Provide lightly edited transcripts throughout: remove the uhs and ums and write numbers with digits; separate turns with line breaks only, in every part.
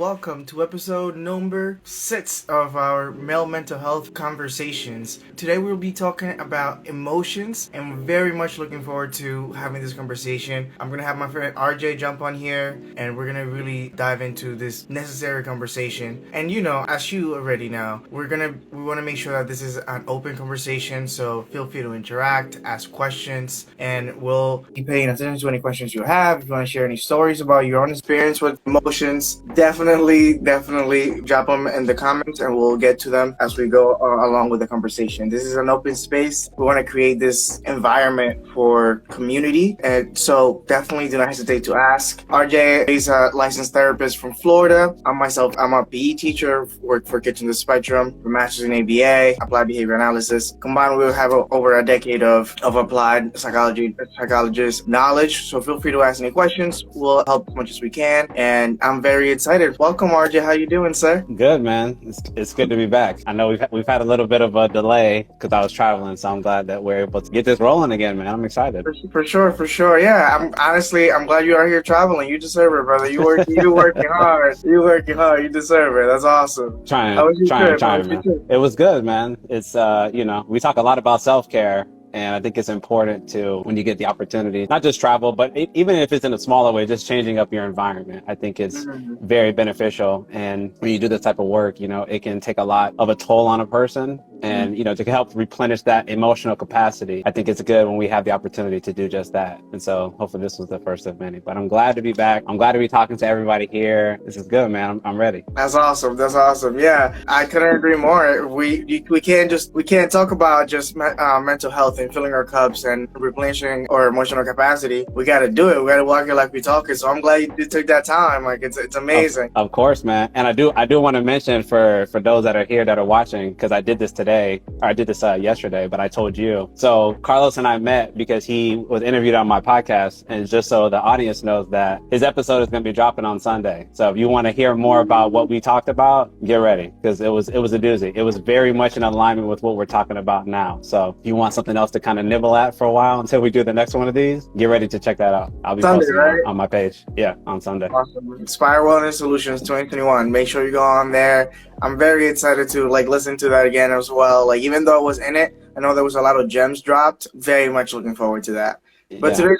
welcome to episode number 6 of our male mental health conversations. Today we'll be talking about emotions, and we're very much looking forward to having this conversation. I'm going to have my friend RJ jump on here, and we're going to really dive into this necessary conversation. And as you already know, we want to make sure that this is an open conversation, so feel free to interact, ask questions, and we'll be paying attention to any questions you have. If you want to share any stories about your own experience with emotions, definitely drop them in the comments, and we'll get to them as we go along with the conversation. This is an open space. We want to create this environment for community, and so definitely do not hesitate to ask. RJ is a licensed therapist from Florida. I'm a PE teacher, work for Kitchen the Spectrum, a master's in ABA, applied behavior analysis. Combined, we'll have over a decade of applied psychologist knowledge. So feel free to ask any questions. We'll help as much as we can, and I'm very excited. Welcome, RJ. How you doing, sir?
Good, man. It's good to be back. I know we've had a little bit of a delay because I was traveling, so I'm glad that we're able to get this rolling again, man. I'm excited.
For sure. Yeah, I'm glad you are here traveling. You deserve it, brother. You working hard. You deserve it. That's awesome.
Trying, man. It was good, man. It's we talk a lot about self-care. And I think it's important to, when you get the opportunity, not just travel, but even if it's in a smaller way, just changing up your environment. I think it's very beneficial. And when you do this type of work, it can take a lot of a toll on a person. And, to help replenish that emotional capacity, I think it's good when we have the opportunity to do just that. And so hopefully this was the first of many. But I'm glad to be back. I'm glad to be talking to everybody here. This is good, man. I'm ready.
That's awesome. Yeah, I couldn't agree more. We can't talk about just mental health and filling our cups and replenishing our emotional capacity. We got to do it. We got to walk it like we talk it. So I'm glad you took that time. Like it's amazing.
Of course, man. And I do want to mention for those that are here that are watching, because I did this yesterday, but I told you. So Carlos and I met because he was interviewed on my podcast, and just so the audience knows that his episode is going to be dropping on Sunday. So if you want to hear more about what we talked about, get ready, because it was a doozy. It was very much in alignment with what we're talking about now. So if you want something else to kind of nibble at for a while until we do the next one of these, get ready to check that out. I'll be posting on my page. Yeah, on Sunday.
Awesome. Inspire Wellness Solutions 2021. Make sure you go on there. I'm very excited to listen to that again as well. Even though I was in it, I know there was a lot of gems dropped. Very much looking forward to that. But today's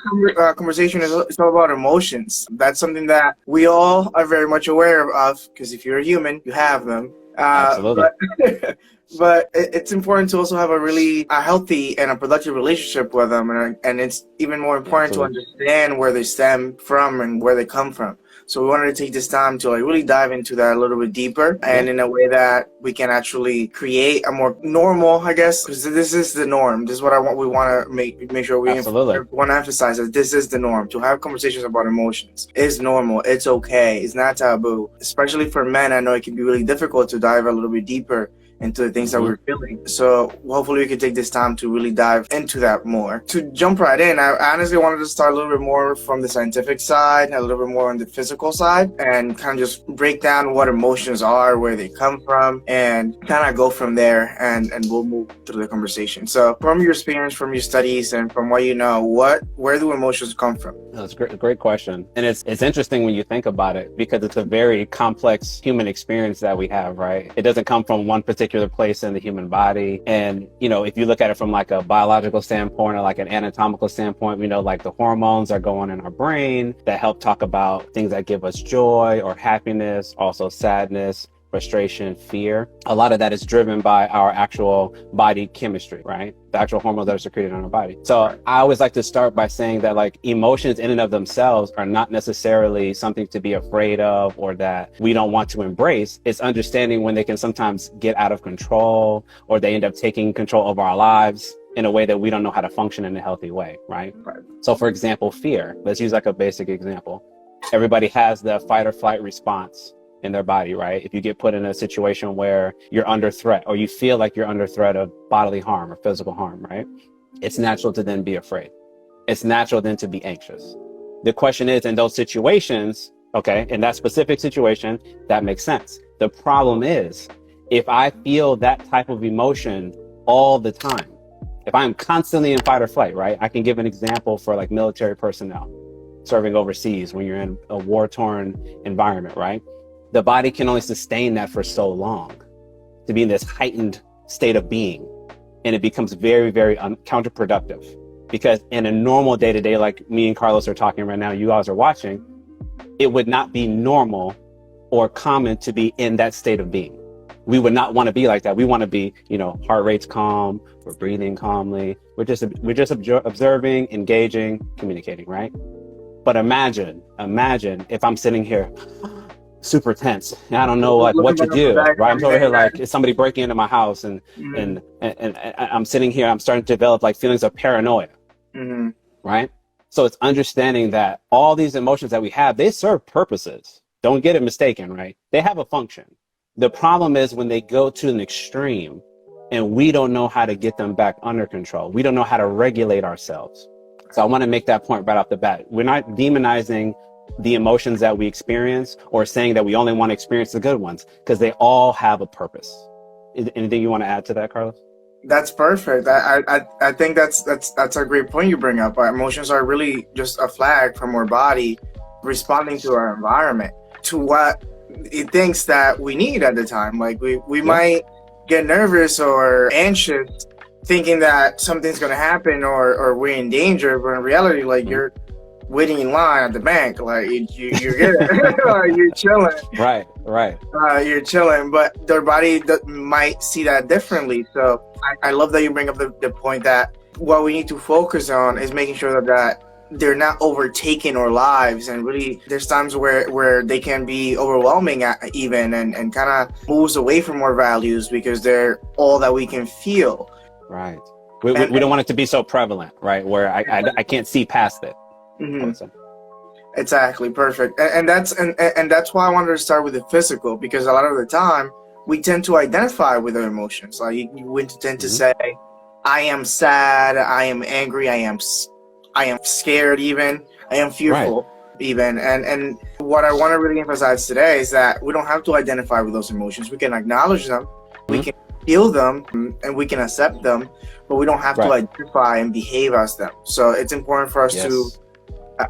conversation is all about emotions. That's something that we all are very much aware of, because if you're a human, you have them.
Absolutely.
But it's important to also have a healthy and a productive relationship with them. And it's even more important to understand where they stem from and where they come from. So we wanted to take this time to really dive into that a little bit deeper, and in a way that we can actually create a more normal, I guess, because this is the norm. This is what we want to make sure we want to emphasize that this is the norm. To have conversations about emotions is normal. It's okay. It's not taboo. Especially for men, I know it can be really difficult to dive a little bit deeper into the things that we're feeling. So hopefully we can take this time to really dive into that more. To jump right in, I honestly wanted to start a little bit more from the scientific side, a little bit more on the physical side, and kind of just break down what emotions are, where they come from, and kind of go from there, and we'll move through the conversation. So from your experience, from your studies, and from what you know, where do emotions come from?
That's a great question. And it's interesting when you think about it, because it's a very complex human experience that we have, right? It doesn't come from one particular place in the human body. And, if you look at it from a biological standpoint or an anatomical standpoint, we know the hormones are going in our brain that help talk about things that give us joy or happiness, also sadness, frustration, fear. A lot of that is driven by our actual body chemistry, right? The actual hormones that are secreted in our body. So I always like to start by saying that emotions in and of themselves are not necessarily something to be afraid of or that we don't want to embrace. It's understanding when they can sometimes get out of control, or they end up taking control of our lives in a way that we don't know how to function in a healthy way, right? So for example, fear. Let's use a basic example. Everybody has the fight or flight response in their body, right? If you get put in a situation where you're under threat, or you feel like you're under threat of bodily harm or physical harm, right? It's natural to then be afraid. It's natural then to be anxious. The question is, in those situations, in that specific situation, that makes sense. The problem is, if I feel that type of emotion all the time, if I'm constantly in fight or flight, right? I can give an example for military personnel serving overseas when you're in a war-torn environment, right? the body can only sustain that for so long, to be in this heightened state of being. And it becomes very, very counterproductive, because in a normal day-to-day, like me and Carlos are talking right now, you guys are watching, it would not be normal or common to be in that state of being. We would not want to be like that. We want to be, heart rate's calm, we're breathing calmly, we're just observing, engaging, communicating, right? But imagine if I'm sitting here super tense and I don't know what to do, right? I'm over here like, is somebody breaking into my house, and I'm sitting here, I'm starting to develop like feelings of paranoia, right? So it's understanding that all these emotions that we have, they serve purposes. Don't get it mistaken, right? They have a function. The problem is when they go to an extreme and we don't know how to get them back under control. We don't know how to regulate ourselves. So I want to make that point right off the bat. We're not demonizing the emotions that we experience or saying that we only want to experience the good ones, because they all have a purpose. Anything you want to add to that, Carlos?
That's perfect. I think that's a great point you bring up. Our emotions are really just a flag from our body responding to our environment, to what it thinks that we need at the time. Like we might get nervous or anxious thinking that something's going to happen or we're in danger, but in reality, like you're waiting in line at the bank, like you're good. You're chilling,
right
you're chilling, but their body might see that differently. So I love that you bring up the point that what we need to focus on is making sure that they're not overtaking our lives, and really there's times where they can be overwhelming even and kind of moves away from our values because they're all that we can feel.
Right. We don't want it to be so prevalent, right? Where I can't see past it.
Exactly. Perfect. And that's why I wanted to start with the physical, because a lot of the time we tend to identify with our emotions. Like you tend to say, I am sad, I am angry, I am scared, even I am fearful, even. And what I want to really emphasize today is that we don't have to identify with those emotions. We can acknowledge them, we can feel them, and we can accept them, but we don't have to identify and behave as them. So it's important for us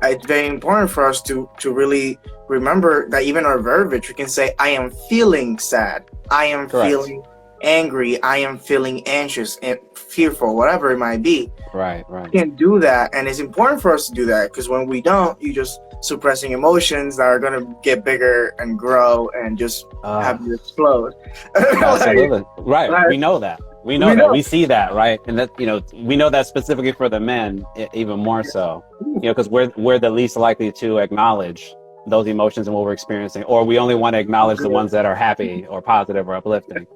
it's very important for us to really remember that even our verbiage, we can say, I am feeling sad, I am feeling angry, I am feeling anxious and fearful, whatever it might be.
Right.
We can do that, and it's important for us to do that, because when we don't, you're just suppressing emotions that are going to get bigger and grow and just have you explode.
Absolutely. Right. We know that. We know that. We see that, right? And that, we know that specifically for the men, even more so, because we're the least likely to acknowledge those emotions and what we're experiencing, or we only want to acknowledge the ones that are happy or positive or uplifting.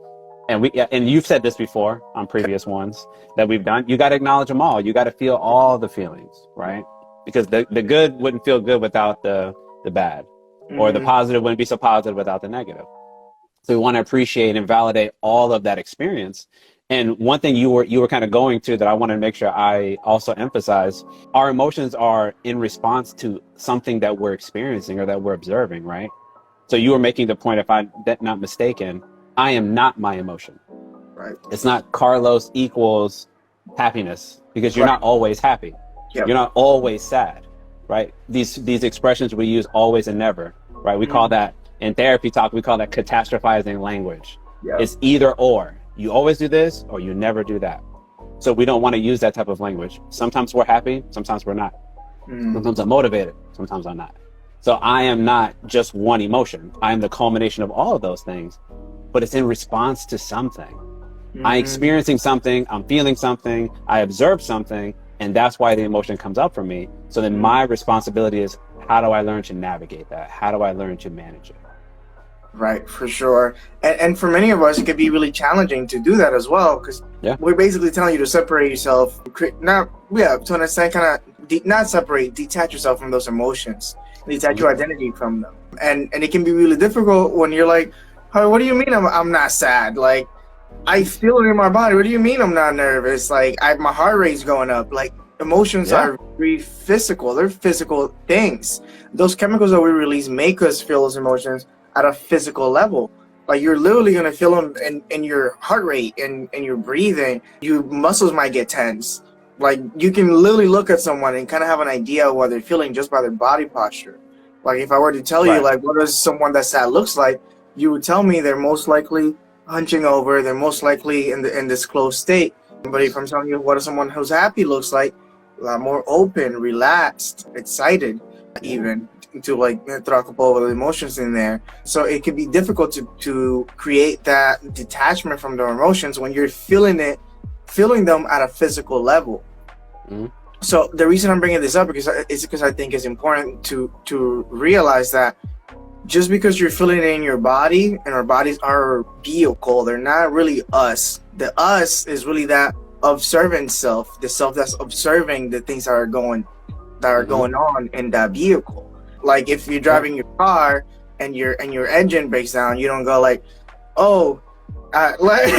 And you've said this before on previous ones that we've done. You got to acknowledge them all. You got to feel all the feelings, right? Because the good wouldn't feel good without the bad, or the positive wouldn't be so positive without the negative. So we want to appreciate and validate all of that experience. And one thing you were kind of going to that I want to make sure I also emphasize, our emotions are in response to something that we're experiencing or that we're observing, right? So you were making the point, if I'm not mistaken, I am not my emotion.
Right.
It's not Carlos equals happiness, because you're not always happy. Yep. You're not always sad, right? These expressions we use, always and never, right? We call that, in therapy talk, we call that catastrophizing language. Yep. It's either or. You always do this or you never do that. So we don't want to use that type of language. Sometimes we're happy, sometimes we're not. Sometimes I'm motivated, sometimes I'm not. So I am not just one emotion. I am the culmination of all of those things, but it's in response to something. I'm experiencing something, I'm feeling something, I observe something, and that's why the emotion comes up for me. So then my responsibility is, how do I learn to navigate that? How do I learn to manage it?
Right, for sure. And for many of us, it can be really challenging to do that as well, because we're basically telling you to separate yourself, to understand, kind of not separate, detach yourself from those emotions, detach your identity from them. And it can be really difficult when you're like, hey, what do you mean I'm not sad? Like, I feel it in my body. What do you mean I'm not nervous? Like, my heart rate's going up. Like, emotions are very physical. They're physical things. Those chemicals that we release make us feel those emotions at a physical level. Like, you're literally going to feel them in your heart rate and your breathing. Your muscles might get tense. Like, you can literally look at someone and kind of have an idea of what they're feeling just by their body posture Like if I were to tell you,
Right.
like, what does someone that's sad looks like, you would tell me they're most likely hunching over, they're most likely in this closed state. But if I'm telling you what does someone who's happy looks like, a lot more open, relaxed, excited,
Yeah.
even to like throw a couple of emotions in there. So it can be difficult to create that detachment from their emotions when you're feeling them at a physical level.
Mhm.
So the reason I'm bringing this up is because I think it's important to realize that just because you're feeling it in your body, and our bodies are vehicle, they're not really us. The us is really that observant self, the self that's observing the things that are going on in that vehicle. Like if you're driving your car and your engine breaks down, you don't go like, oh, like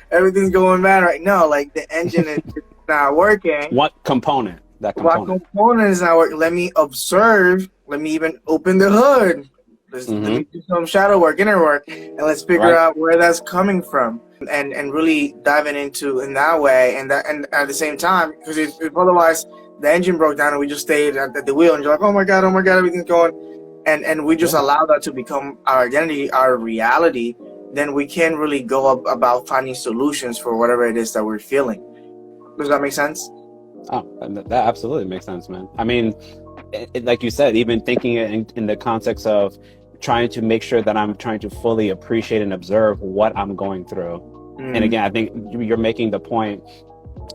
everything's going bad right now. Like the engine is not working.
What component? That
What
component.
component is not working? Let me observe. Let me even open the hood. Let me do some shadow work, inner work, and let's figure out where that's coming from, and really diving into in that way, and at the same time, because if otherwise the engine broke down and we just stayed at the wheel and you're like, oh my god, everything's going, and we just allow that to become our identity, our reality, then we can really go about finding solutions for whatever it is that we're feeling. Does that make sense?
Oh, that absolutely makes sense, man. I mean, like you said, even thinking in the context of trying to make sure that I'm trying to fully appreciate and observe what I'm going through. And again, I think you're making the point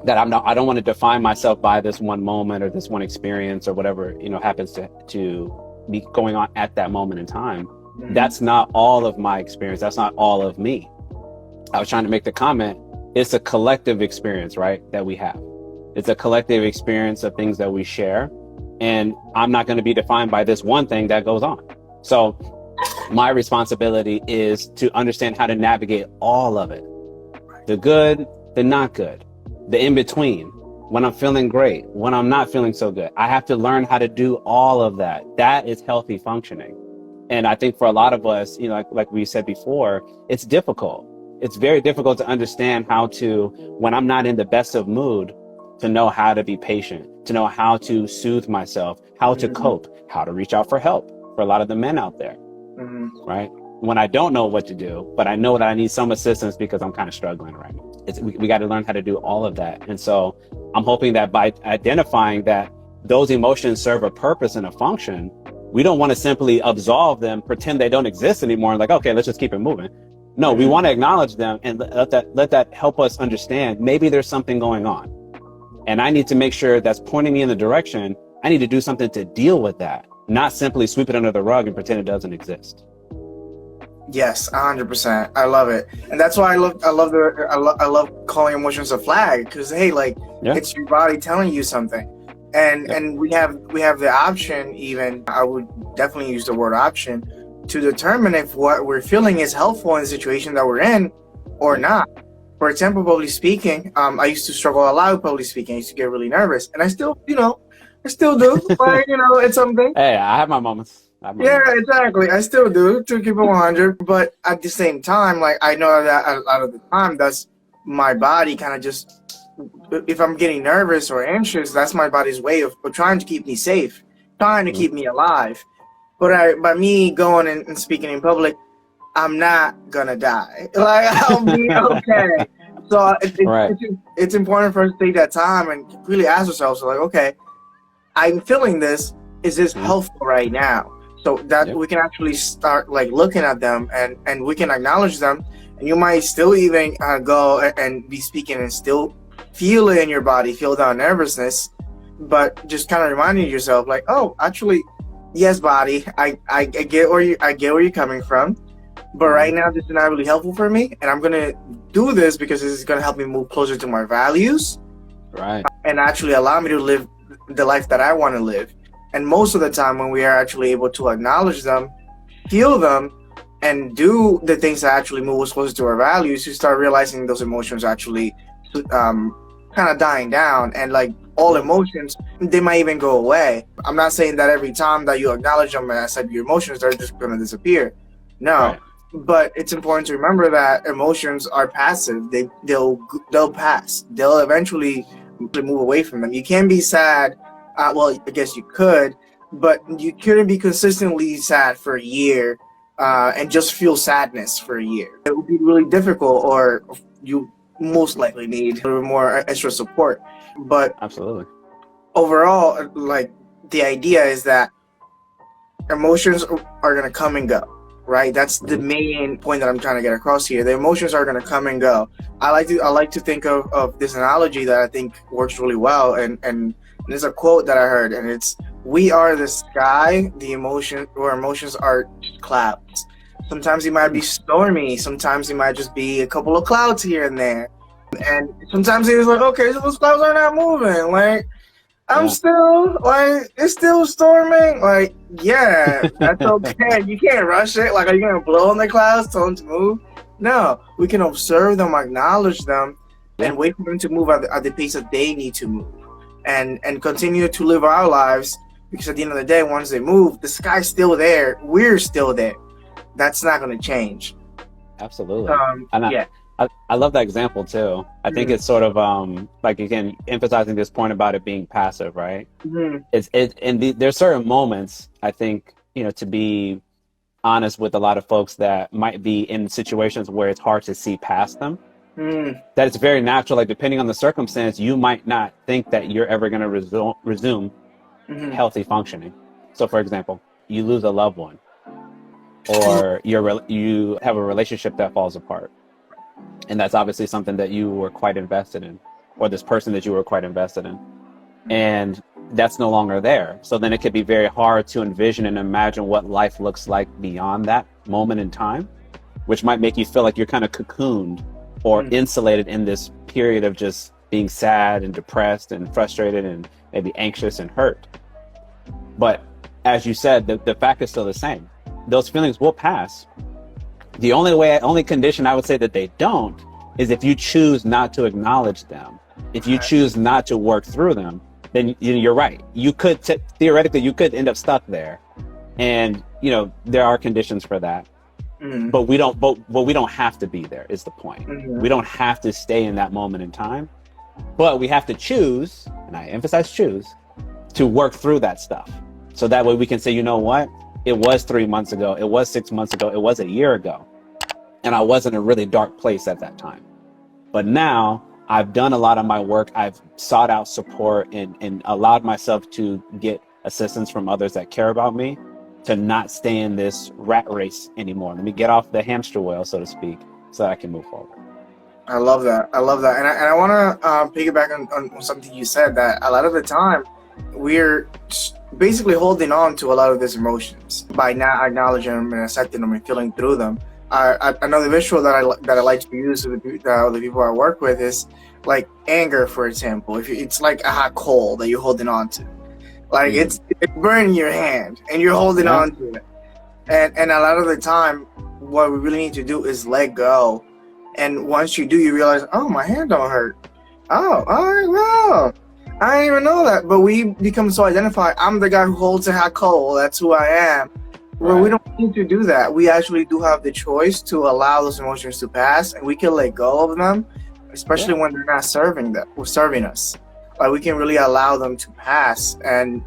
that I don't want to define myself by this one moment or this one experience or whatever, happens to be going on at that moment in time. That's not all of my experience. That's not all of me. I was trying to make the comment, it's a collective experience, right? That we have. It's a collective experience of things that we share. And I'm not going to be defined by this one thing that goes on. So my responsibility is to understand how to navigate all of it. The good, the not good, the in between, when I'm feeling great, when I'm not feeling so good. I have to learn how to do all of that. That is healthy functioning. And I think for a lot of us, like we said before, it's difficult. It's very difficult to understand how to, when I'm not in the best of mood, to know how to be patient, to know how to soothe myself, how to cope, how to reach out for help for a lot of the men out there, right? When I don't know what to do, but I know that I need some assistance because I'm kind of struggling right now. We got to learn how to do all of that. And so I'm hoping that by identifying that those emotions serve a purpose and a function, we don't want to simply absolve them, pretend they don't exist anymore, and like, okay, let's just keep it moving. No, we want to acknowledge them and let that help us understand maybe there's something going on. And I need to make sure that's pointing me in the direction. I need to do something to deal with that, not simply sweep it under the rug and pretend it doesn't exist.
Yes, 100%. I love it, and that's why I love calling emotions a flag, because hey, it's your body telling you something, and we have the option. Even I would definitely use the word option to determine if what we're feeling is helpful in the situation that we're in or not. For example, public speaking. I used to struggle a lot with public speaking. I used to get really nervous, and I still do. But it's something.
Hey, I have my moments.
Exactly. I still do, to keep it 100. But at the same time, like, I know that a lot of the time, that's my body kind of just, if I'm getting nervous or anxious, that's my body's way of trying to keep me safe, trying to keep me alive. But by me going and speaking in public, I'm not gonna die. Like, I'll be okay. So it's important for us to take that time and really ask ourselves, like, okay, I'm feeling this. Is this helpful right now? So that we can actually start like looking at them and we can acknowledge them. And you might still even go and be speaking and still feel it in your body, feel that nervousness, but just kind of reminding yourself, like, oh, actually, yes, body, I get where you're coming from. But right now, this is not really helpful for me, and I'm gonna do this because this is gonna help me move closer to my values,
right?
And actually allow me to live the life that I want to live. And most of the time, when we are actually able to acknowledge them, feel them, and do the things that actually move us closer to our values, you start realizing those emotions actually kind of dying down, and like all emotions, they might even go away. I'm not saying that every time that you acknowledge them and accept your emotions, they're just gonna disappear. No. Right. But it's important to remember that emotions are passive. They'll pass. They'll eventually move away from them. You can't be sad. Well, I guess you could, but you couldn't be consistently sad for a year and just feel sadness for a year. It would be really difficult, or you most likely need a little more extra support. But
Absolutely.
overall, like, the idea is that emotions are going to come and go, right? That's the main point that I'm trying to get across here. The emotions are going to come and go. I like to think of this analogy that I think works really well, and there's a quote that I heard, and it's, "We are the sky, or emotions are clouds." Sometimes it might be stormy, sometimes it might just be a couple of clouds here and there, and sometimes it's like, okay, so those clouds are not moving, like, I'm still, like, it's still storming. Like, yeah, that's okay. You can't rush it. Like, are you going to blow on the clouds, tell them to move? No, we can observe them, acknowledge them, and wait for them to move at the pace that they need to move. And continue to live our lives, because at the end of the day, once they move, the sky's still there. We're still there. That's not going to change.
Absolutely. I love that example too. I think it's sort of like, again, emphasizing this point about it being passive, right? There's certain moments, I think, to be honest with a lot of folks that might be in situations where it's hard to see past them. That it's very natural, like, depending on the circumstance, you might not think that you're ever going to resume healthy functioning. So, for example, you lose a loved one, or you have a relationship that falls apart. And that's obviously something that you were quite invested in, or this person that you were quite invested in. And that's no longer there. So then it could be very hard to envision and imagine what life looks like beyond that moment in time, which might make you feel like you're kind of cocooned or insulated in this period of just being sad and depressed and frustrated and maybe anxious and hurt. But as you said, the fact is still the same. Those feelings will pass. The only condition I would say that they don't is if you choose not to acknowledge them. If you choose not to work through them, then you're right. You could theoretically, you could end up stuck there, and there are conditions for that. But we don't. But we don't have to be there. Is the point? We don't have to stay in that moment in time, but we have to choose, and I emphasize choose, to work through that stuff. So that way we can say, you know what? It was 3 months ago. It was 6 months ago. It was a year ago. And I was in a really dark place at that time. But now I've done a lot of my work. I've sought out support and allowed myself to get assistance from others that care about me, to not stay in this rat race anymore. Let me get off the hamster wheel, so to speak, so that I can move forward.
I love that. And I want to piggyback on something you said, that a lot of the time we're basically holding on to a lot of these emotions by not acknowledging them and accepting them and feeling through them. Another visual that I like to use with the people I work with is like anger, for example. If it's like a hot coal that you're holding on to, like it's burning your hand and you're holding on to it. And a lot of the time, what we really need to do is let go. And once you do, you realize, oh, my hand don't hurt. Oh, all right, well, I didn't even know that. But we become so identified. I'm the guy who holds a hot coal. That's who I am. Well, we don't need to do that. We actually do have the choice to allow those emotions to pass, and we can let go of them, especially when they're not serving us. Like, we can really allow them to pass, and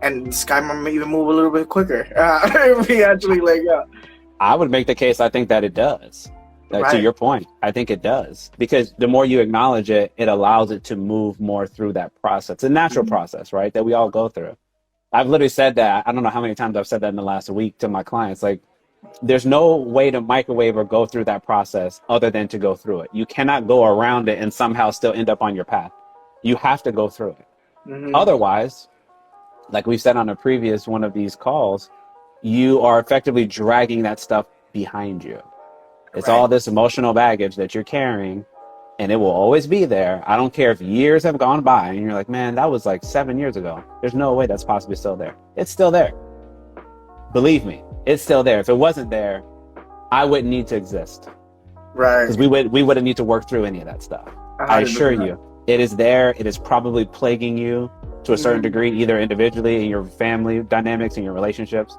the sky might even move a little bit quicker if we actually let go.
I would make the case, I think that it does. To your point, I think it does, because the more you acknowledge it, it allows it to move more through that process. It's a natural process, right, that we all go through. I've literally said that. I don't know how many times I've said that in the last week to my clients. Like, there's no way to microwave or go through that process other than to go through it. You cannot go around it and somehow still end up on your path. You have to go through it. Otherwise, like we've said on a previous one of these calls, you are effectively dragging that stuff behind you. It's all this emotional baggage that you're carrying, and it will always be there. I don't care if years have gone by and you're like, man, that was like 7 years ago. There's no way that's possibly still there. It's still there. Believe me, it's still there. If it wasn't there, I wouldn't need to exist. Right. Because we wouldn't need to work through any of that stuff. 100%. I assure you, it is there. It is probably plaguing you to a certain degree, either individually in your family dynamics and your relationships.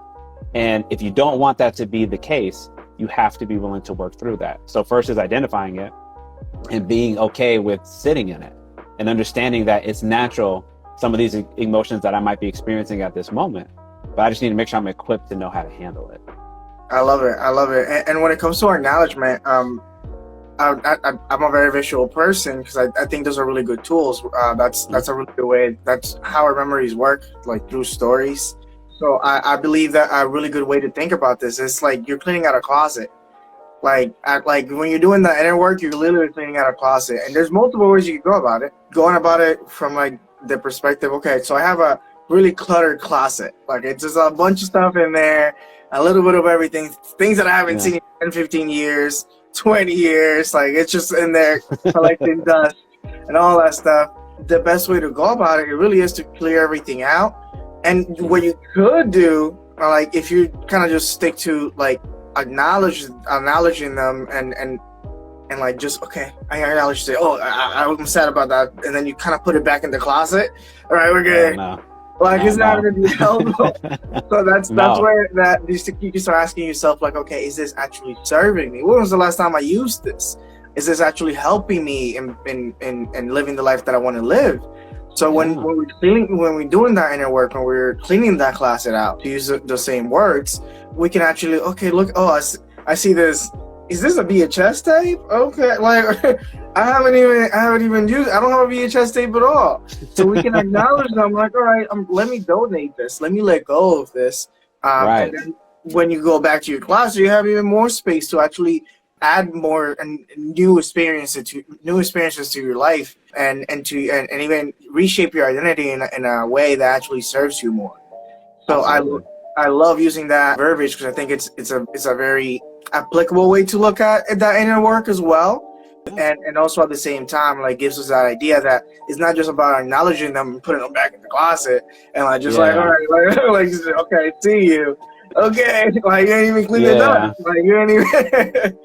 And if you don't want that to be the case, you have to be willing to work through that. So first is identifying it and being okay with sitting in it and understanding that it's natural, some of these emotions that I might be experiencing at this moment, but I just need to make sure I'm equipped to know how to handle it.
I love it. I love it. And when it comes to acknowledgement, I'm a very visual person because I think those are really good tools. That's a really good way. That's how our memories work, like through stories. So I believe that a really good way to think about this is like you're cleaning out a closet. Like when you're doing the inner work, you're literally cleaning out a closet. And there's multiple ways you can go about it. Going about it from like the perspective, okay, so I have a really cluttered closet. Like it's just a bunch of stuff in there, a little bit of everything, things that I haven't seen in 15 years. 20 years, like it's just in there collecting dust and all that stuff. The best way to go about it really is to clear everything out. And what you could do, like if you kind of just stick to like acknowledging them and like just okay, I acknowledge, say, oh, I'm sad about that, and then you kind of put it back in the closet. All right, we're good. Like it's not going to be helpful. So that's where that you can start asking yourself, like, okay, is this actually serving me? When was the last time I used this? Is this actually helping me in living the life that I want to live? So when we're doing that inner work, when we're cleaning that closet out, to use the same words, we can actually, okay, look, oh, I see this. Is this a VHS tape? Okay, like I haven't even used. I don't have a VHS tape at all. So we can acknowledge them. Like, all right, let me donate this. Let me let go of this. And then when you go back to your closet, you have even more space to actually add more and new experiences to your life, and even reshape your identity in a way that actually serves you more. So I love using that verbiage because I think it's a very applicable way to look at that inner work as well. And also at the same time, like gives us that idea that it's not just about acknowledging them and putting them back in the closet and like just like, all right, like okay, see you. Okay, like you ain't even cleaned it up. Like you ain't even.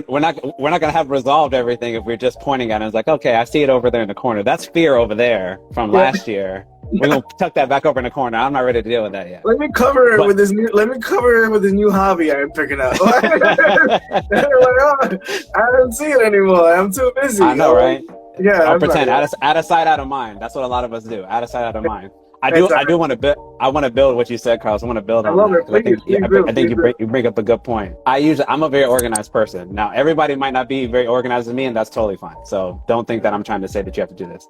we're not gonna have resolved everything if we're just pointing at it. It's like, okay, I see it over there in the corner. That's fear over there from last year. We're gonna tuck that back over in the corner. I'm not ready to deal with that yet.
Let me cover it with this new hobby I'm picking up. Like, oh, I don't see it anymore. I'm too busy.
I know, right?
Yeah.
I'll pretend out of sight, out of mind. That's what a lot of us do. Out of sight, out of mind. I do want to build. I want to build what you said, Carlos. I want to build on that. I think you bring up a good point. I'm a very organized person. Now, everybody might not be very organized as me, and that's totally fine. So don't think that I'm trying to say that you have to do this.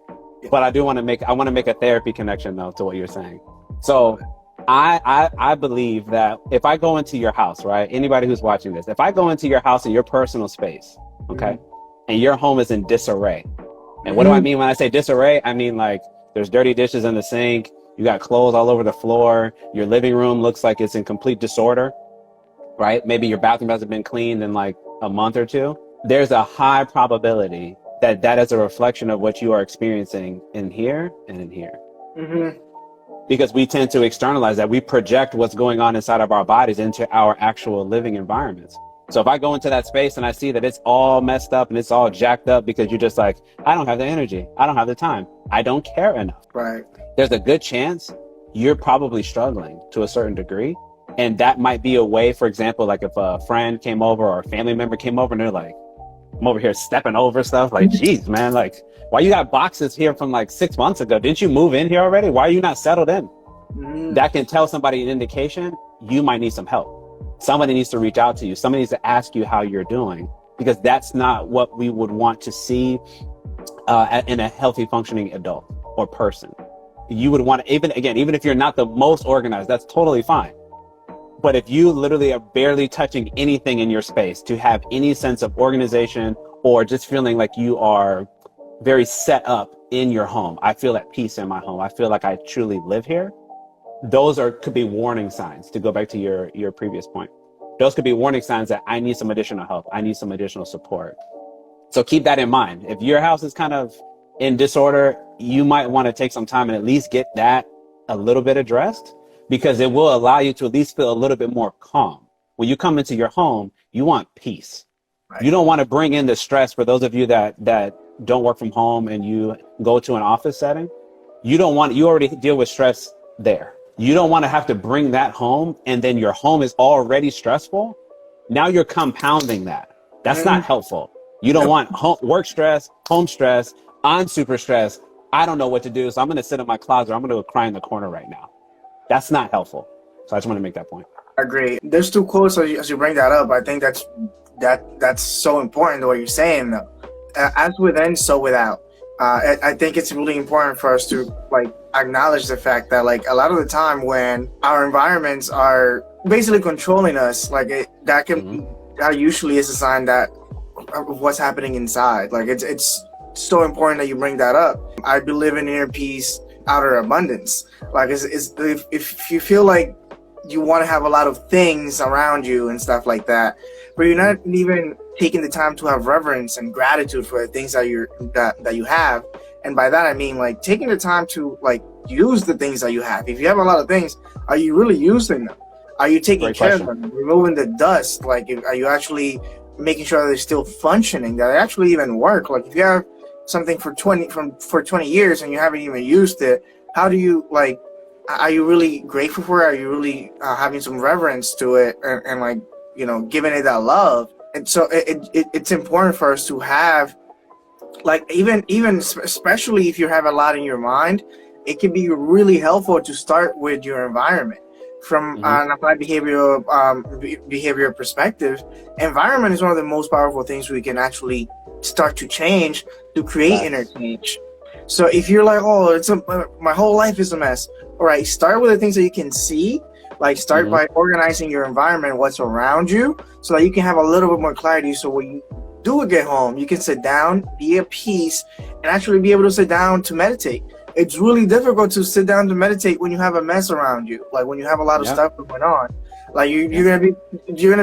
But I want to make a therapy connection though to what you're saying. So I believe that if I go into your house, right? Anybody who's watching this, if I go into your house in your personal space, okay, and your home is in disarray. And what do I mean when I say disarray? I mean like there's dirty dishes in the sink, you got clothes all over the floor, your living room looks like it's in complete disorder, right? Maybe your bathroom hasn't been cleaned in like a month or two. There's a high probability that is a reflection of what you are experiencing in here and in here. Because we tend to externalize that. We project what's going on inside of our bodies into our actual living environments. So if I go into that space and I see that it's all messed up and it's all jacked up because you're just like, I don't have the energy. I don't have the time. I don't care enough.
Right.
There's a good chance you're probably struggling to a certain degree. And that might be a way, for example, like if a friend came over or a family member came over and they're like, I'm over here stepping over stuff. Like, geez, man, like, why you got boxes here from like 6 months ago? Didn't you move in here already? Why are you not settled in? That can tell somebody an indication you might need some help. Somebody needs to reach out to you. Somebody needs to ask you how you're doing, because that's not what we would want to see in a healthy functioning adult or person. You would want to, even if you're not the most organized, that's totally fine. But if you literally are barely touching anything in your space to have any sense of organization or just feeling like you are very set up in your home, I feel at peace in my home, I feel like I truly live here. Those could be warning signs, to go back to your previous point. Those could be warning signs that I need some additional help. I need some additional support. So keep that in mind. If your house is kind of in disorder, you might want to take some time and at least get that a little bit addressed, because it will allow you to at least feel a little bit more calm. When you come into your home, you want peace. Right. You don't want to bring in the stress. For those of you that don't work from home and you go to an office setting, you already deal with stress there. You don't want to have to bring that home, and then your home is already stressful. Now you're compounding that. That's not helpful. You don't want work stress, home stress. I'm super stressed. I don't know what to do, so I'm going to sit in my closet. I'm going to go cry in the corner right now. That's not helpful. So I just want to make that point.
I agree. There's two quotes as you bring that up. I think that's so important, what you're saying, though. As within, so without. I think it's really important for us to like acknowledge the fact that like a lot of the time when our environments are basically controlling us, like that usually is a sign that of what's happening inside. Like it's so important that you bring that up. I believe in inner peace, outer abundance. Like if you feel like you want to have a lot of things around you and stuff like that, but you're not even taking the time to have reverence and gratitude for the things that you have. And by that I mean like taking the time to like use the things that you have. If you have a lot of things, are you really using them? Are you taking care of them, removing the dust? Like are you actually making sure that they're still functioning, that they actually even work? Like if you have something for 20 years and you haven't even used it, how do you like, are you really grateful for it? Are you really having some reverence to it and like, you know, giving it that love? And so it's important for us to have like, even especially if you have a lot in your mind, it can be really helpful to start with your environment. From an applied behavioral perspective, environment is one of the most powerful things we can actually start to change to create inner change. So if you're like, oh, my whole life is a mess. All right, start with the things that you can see. Like start by organizing your environment, what's around you, so that you can have a little bit more clarity. So when you do get home, you can sit down, be at peace, and actually be able to sit down to meditate. It's really difficult to sit down to meditate when you have a mess around you, like when you have a lot of stuff going on. Like you're gonna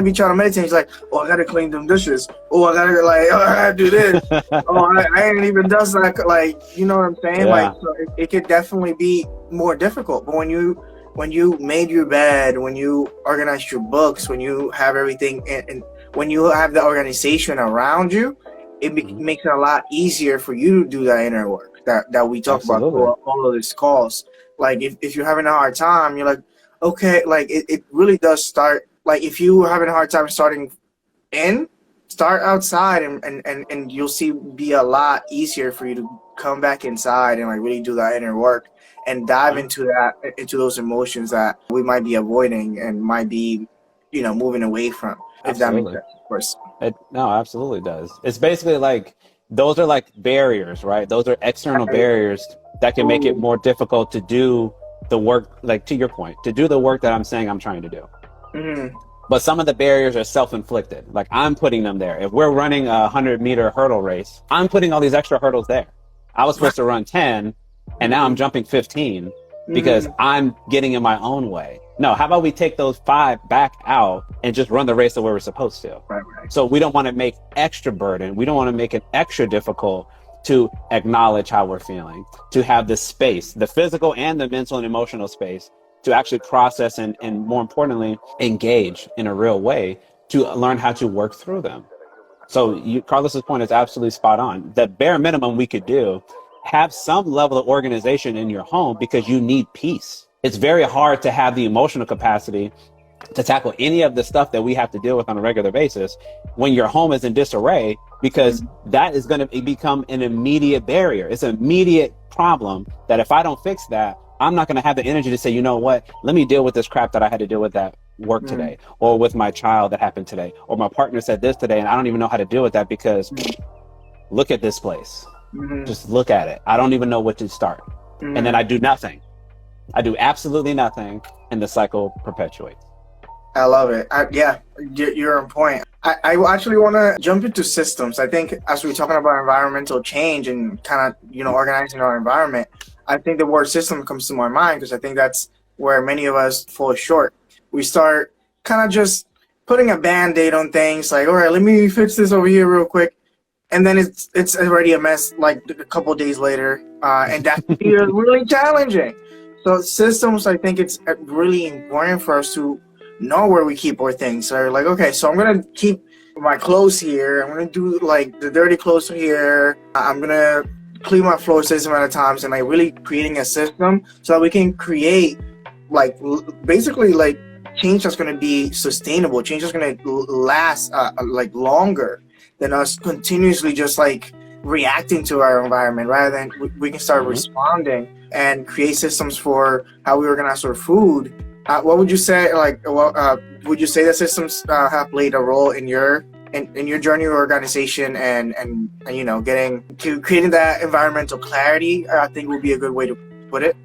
be trying to meditate. It's like, oh, I gotta clean them dishes. Oh, I gotta do this. Oh, I ain't even done that. Like, you know what I'm saying? Like, so it could definitely be more difficult. But when you made your bed, when you organized your books, when you have everything, and when you have the organization around you, it makes it a lot easier for you to do that inner work that we talk about through all of these calls. Like if you're having a hard time, you're like, okay, like it really does start. Like if you are having a hard time starting start outside and you'll see be a lot easier for you to come back inside and like really do that inner work and dive into those emotions that we might be avoiding and might be, you know, moving away from. If that makes sense, of course.
No, absolutely does. It's basically like those are like barriers, right? Those are external barriers that can make it more difficult to do the work, like to your point, to do the work that I'm saying I'm trying to do. But some of the barriers are self-inflicted. Like I'm putting them there. If we're running a 100-meter hurdle race, I'm putting all these extra hurdles there. I was supposed to run 10 and now I'm jumping 15 because I'm getting in my own way. No, how about we take those 5 back out and just run the race the way we're supposed to? Right. So we don't want to make extra burden. We don't want to make it extra difficult to acknowledge how we're feeling, to have the space, the physical and the mental and emotional space to actually process and more importantly, engage in a real way to learn how to work through them. So Carlos's point is absolutely spot on. The bare minimum we could do, have some level of organization in your home because you need peace. It's very hard to have the emotional capacity to tackle any of the stuff that we have to deal with on a regular basis when your home is in disarray, because that is going to become an immediate barrier. It's an immediate problem that if I don't fix that, I'm not going to have the energy to say, you know what, let me deal with this crap that I had to deal with at work today, or with my child that happened today, or my partner said this today and I don't even know how to deal with that because look at this place. Just look at it. I don't even know what to start. And then I do nothing. I do absolutely nothing, and the cycle perpetuates.
I love it. You're on point. I actually want to jump into systems. I think as we're talking about environmental change and kind of, you know, organizing our environment, I think the word system comes to my mind because I think that's where many of us fall short. We start kind of just putting a Band-Aid on things like, all right, let me fix this over here real quick. And then it's already a mess like a couple of days later. And that can be really challenging. So systems, I think it's really important for us to know where we keep our things. So like, okay, so I'm going to keep my clothes here. I'm going to do like the dirty clothes here. I'm going to clean my floors this amount of times, and like really creating a system so that we can create like basically like change that's going to be sustainable, change that's going to last like longer than us continuously just like reacting to our environment rather than we can start
Hmm.
responding and create systems for how we organize our food. What would you say? Would you say that systems have played a role in your journey or organization and getting to creating that environmental clarity? I think would be a good way to put it.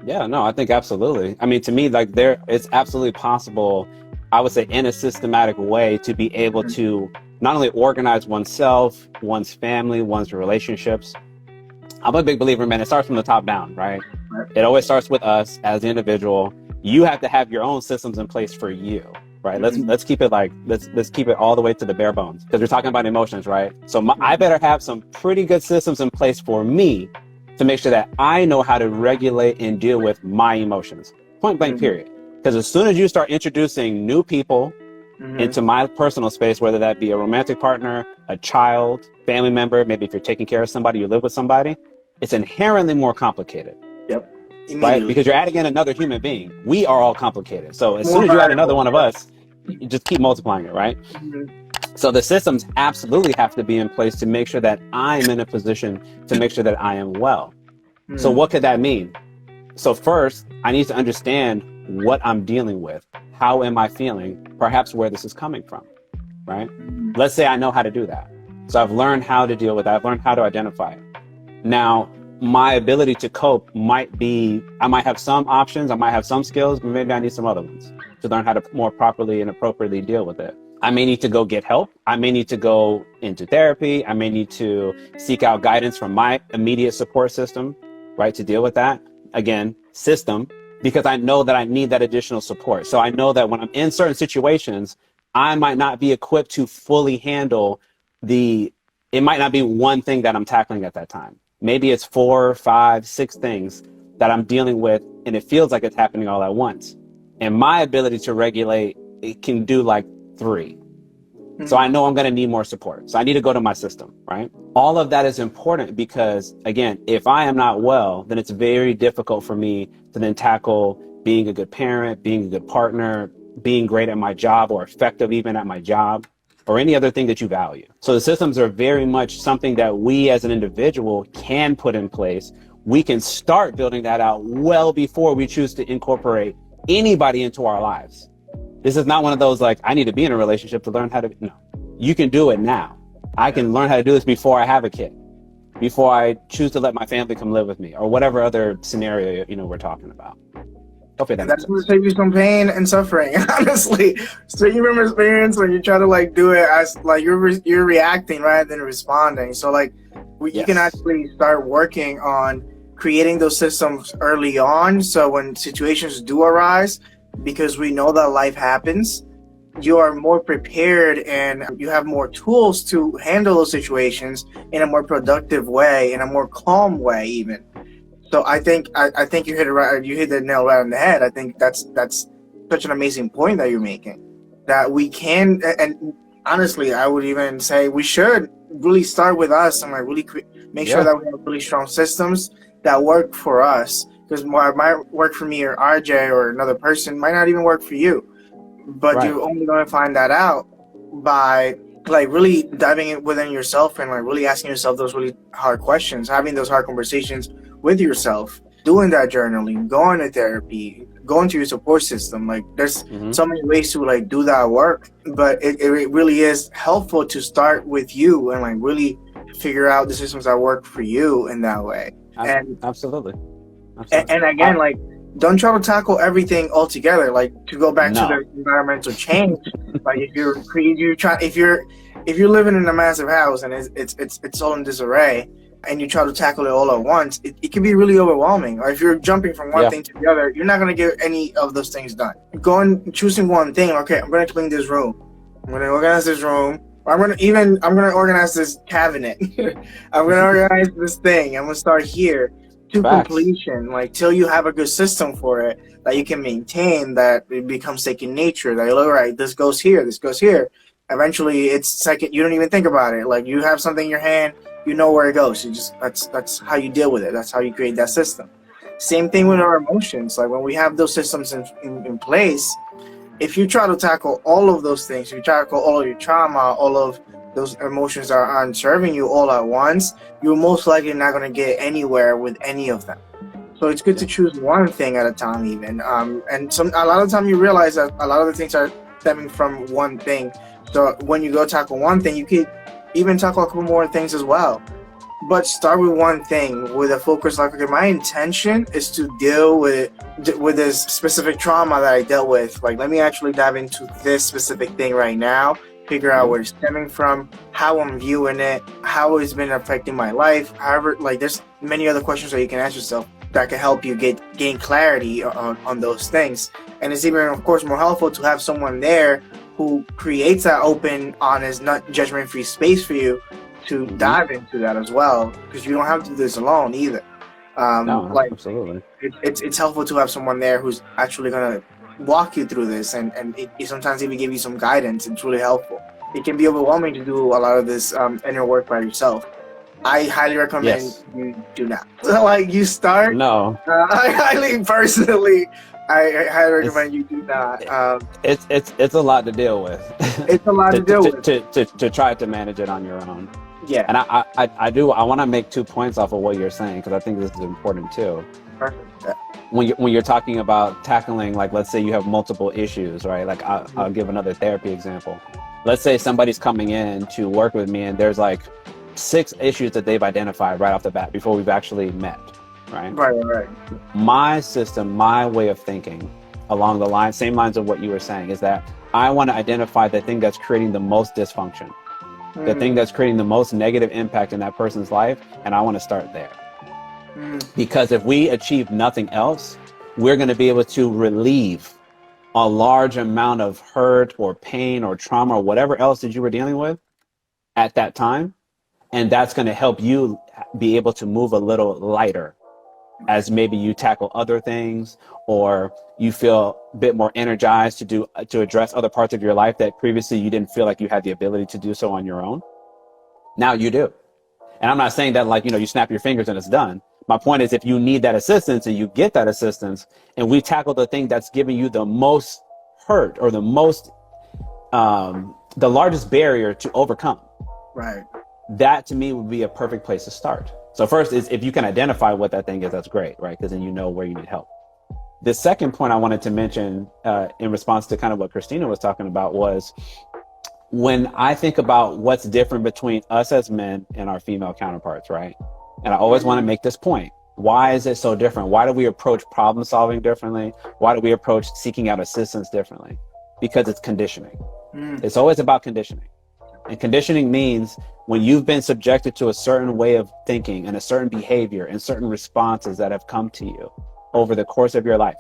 Yeah, no, I think absolutely. I mean, to me, like it's absolutely possible, I would say, in a systematic way to be able to not only organize oneself, one's family, one's relationships. I'm a big believer, man. It starts from the top down, right? It always starts with us as the individual. You have to have your own systems in place for you, right? Let's keep it like let's keep it all the way to the bare bones because we're talking about emotions, right? So I better have some pretty good systems in place for me to make sure that I know how to regulate and deal with my emotions. Point blank, period. Because as soon as you start introducing new people into my personal space, whether that be a romantic partner, a child, family member, maybe if you're taking care of somebody, you live with somebody, it's inherently more complicated,
Yep.
right?
Immediately.
Because you're adding in another human being. We are all complicated. So as soon
More
as you add another
variable.
one of us, you just keep multiplying it, right? So the systems absolutely have to be in place to make sure that I'm in a position to make sure that I am well. So what could that mean? So first, I need to understand what I'm dealing with. How am I feeling? Perhaps where this is coming from, right? Let's say I know how to do that. So I've learned how to deal with that. I've learned how to identify it. Now, my ability to cope might be, I might have some options, I might have some skills, but maybe I need some other ones to learn how to more properly and appropriately deal with it. I may need to go get help. I may need to go into therapy. I may need to seek out guidance from my immediate support system, right, to deal with that. Again, system, because I know that I need that additional support. So I know that when I'm in certain situations, I might not be equipped to fully handle it might not be one thing that I'm tackling at that time. Maybe it's 4, 5, 6 things that I'm dealing with, and it feels like it's happening all at once. And my ability to regulate, it can do like 3. So I know I'm going to need more support. So I need to go to my system, right? All of that is important because, again, if I am not well, then it's very difficult for me to then tackle being a good parent, being a good partner, being great at my job or effective even at my job or any other thing that you value. So the systems are very much something that we as an individual can put in place. We can start building that out well before we choose to incorporate anybody into our lives. This is not one of those like, I need to be in a relationship to learn how to, no, you can do it now. I can learn how to do this before I have a kid, before I choose to let my family come live with me or whatever other scenario, we're talking about. Hopefully that makes
That's going to
sense.
save you some pain and suffering, honestly. Speaking from experience, when you try to like do it as like you're reacting rather than responding. So like you can
Yes.
actually start working on creating those systems early on. So when situations do arise, because we know that life happens, you are more prepared and you have more tools to handle those situations in a more productive way, in a more calm way, even. So I think you hit it right. You hit the nail right on the head. I think that's such an amazing point that you're making. That we can, and honestly, I would even say we should really start with us and like really make sure
Yeah.
that we have really strong systems that work for us. Because what might work for me or RJ or another person might not even work for you. But
Right.
you're only going to find that out by like really diving in within yourself and like really asking yourself those really hard questions, having those hard conversations with yourself, doing that journaling, going to therapy, going to your support system. Like there's so many ways to like do that work, but it really is helpful to start with you and like really figure out the systems that work for you in that way. And
Absolutely.
and again, like, don't try to tackle everything all together. Like, to go back to
No.
the environmental change, like if you're living in a massive house and it's all in disarray, and you try to tackle it all at once, it can be really overwhelming. Or if you're jumping from one
Yeah.
thing to the other, you're not going to get any of those things done. Choosing one thing. Okay, I'm going to clean this room. I'm going to organize this room. Or I'm going to organize this cabinet. I'm going to organize this thing. I'm going to start here to
Facts.
completion, like till you have a good system for it that you can maintain, that it becomes second nature. That all right, this goes here, this goes here. Eventually, it's second. You don't even think about it. Like you have something in your hand, you know where it goes. You just that's how you deal with it. That's how you create that system. Same thing with our emotions. Like when we have those systems in place, if you try to tackle all of those things, if you tackle all of your trauma, all of those emotions aren't serving you all at once, you're most likely not going to get anywhere with any of them. So it's good to choose one thing at a time, even. And a lot of time you realize that a lot of the things are stemming from one thing. So when you go tackle one thing, you could even tackle a couple more things as well. But start with one thing with a focus. Like, okay, my intention is to deal with this specific trauma that I dealt with. Like, let me actually dive into this specific thing right now. Figure out where it's stemming from, how I'm viewing it, how it's been affecting my life. However, like, there's many other questions that you can ask yourself that can help you gain clarity on those things. And it's even, of course, more helpful to have someone there who creates that open, honest, not judgment-free space for you to dive into that as well, because you don't have to do this alone either.
No,
Like,
absolutely.
it's helpful to have someone there who's actually gonna walk you through this, and it sometimes even give you some guidance. It's really helpful. It can be overwhelming to do a lot of this inner work by yourself. I highly recommend you do not. Like, you start.
No.
I highly personally, I highly recommend you do not.
It's a lot to deal with.
It's a lot to deal with.
To try to manage it on your own.
Yeah.
And I want to make 2 points off of what you're saying, because I think this is important too.
Perfect. Yeah.
When you're talking about tackling, like, let's say you have multiple issues, right? Like, I'll give another therapy example. Let's say somebody's coming in to work with me and there's like 6 issues that they've identified right off the bat before we've actually met, right?
Right.
My system, my way of thinking along the same lines of what you were saying, is that I want to identify the thing that's creating the most dysfunction, the thing that's creating the most negative impact in that person's life, and I want to start there. Because if we achieve nothing else, we're going to be able to relieve a large amount of hurt or pain or trauma or whatever else that you were dealing with at that time. And that's going to help you be able to move a little lighter as maybe you tackle other things, or you feel a bit more energized to address other parts of your life that previously you didn't feel like you had the ability to do so on your own. Now you do. And I'm not saying that, like, you snap your fingers and it's done. My point is, if you need that assistance and you get that assistance, and we tackle the thing that's giving you the most hurt, or the most, the largest barrier to overcome.
Right.
That to me would be a perfect place to start. So first is, if you can identify what that thing is, that's great, right? Because then you know where you need help. The second point I wanted to mention in response to kind of what Christina was talking about was, when I think about what's different between us as men and our female counterparts, right? And I always want to make this point. Why is it so different? Why do we approach problem solving differently? Why do we approach seeking out assistance differently? Because it's conditioning. It's always about conditioning. And conditioning means when you've been subjected to a certain way of thinking and a certain behavior and certain responses that have come to you over the course of your life,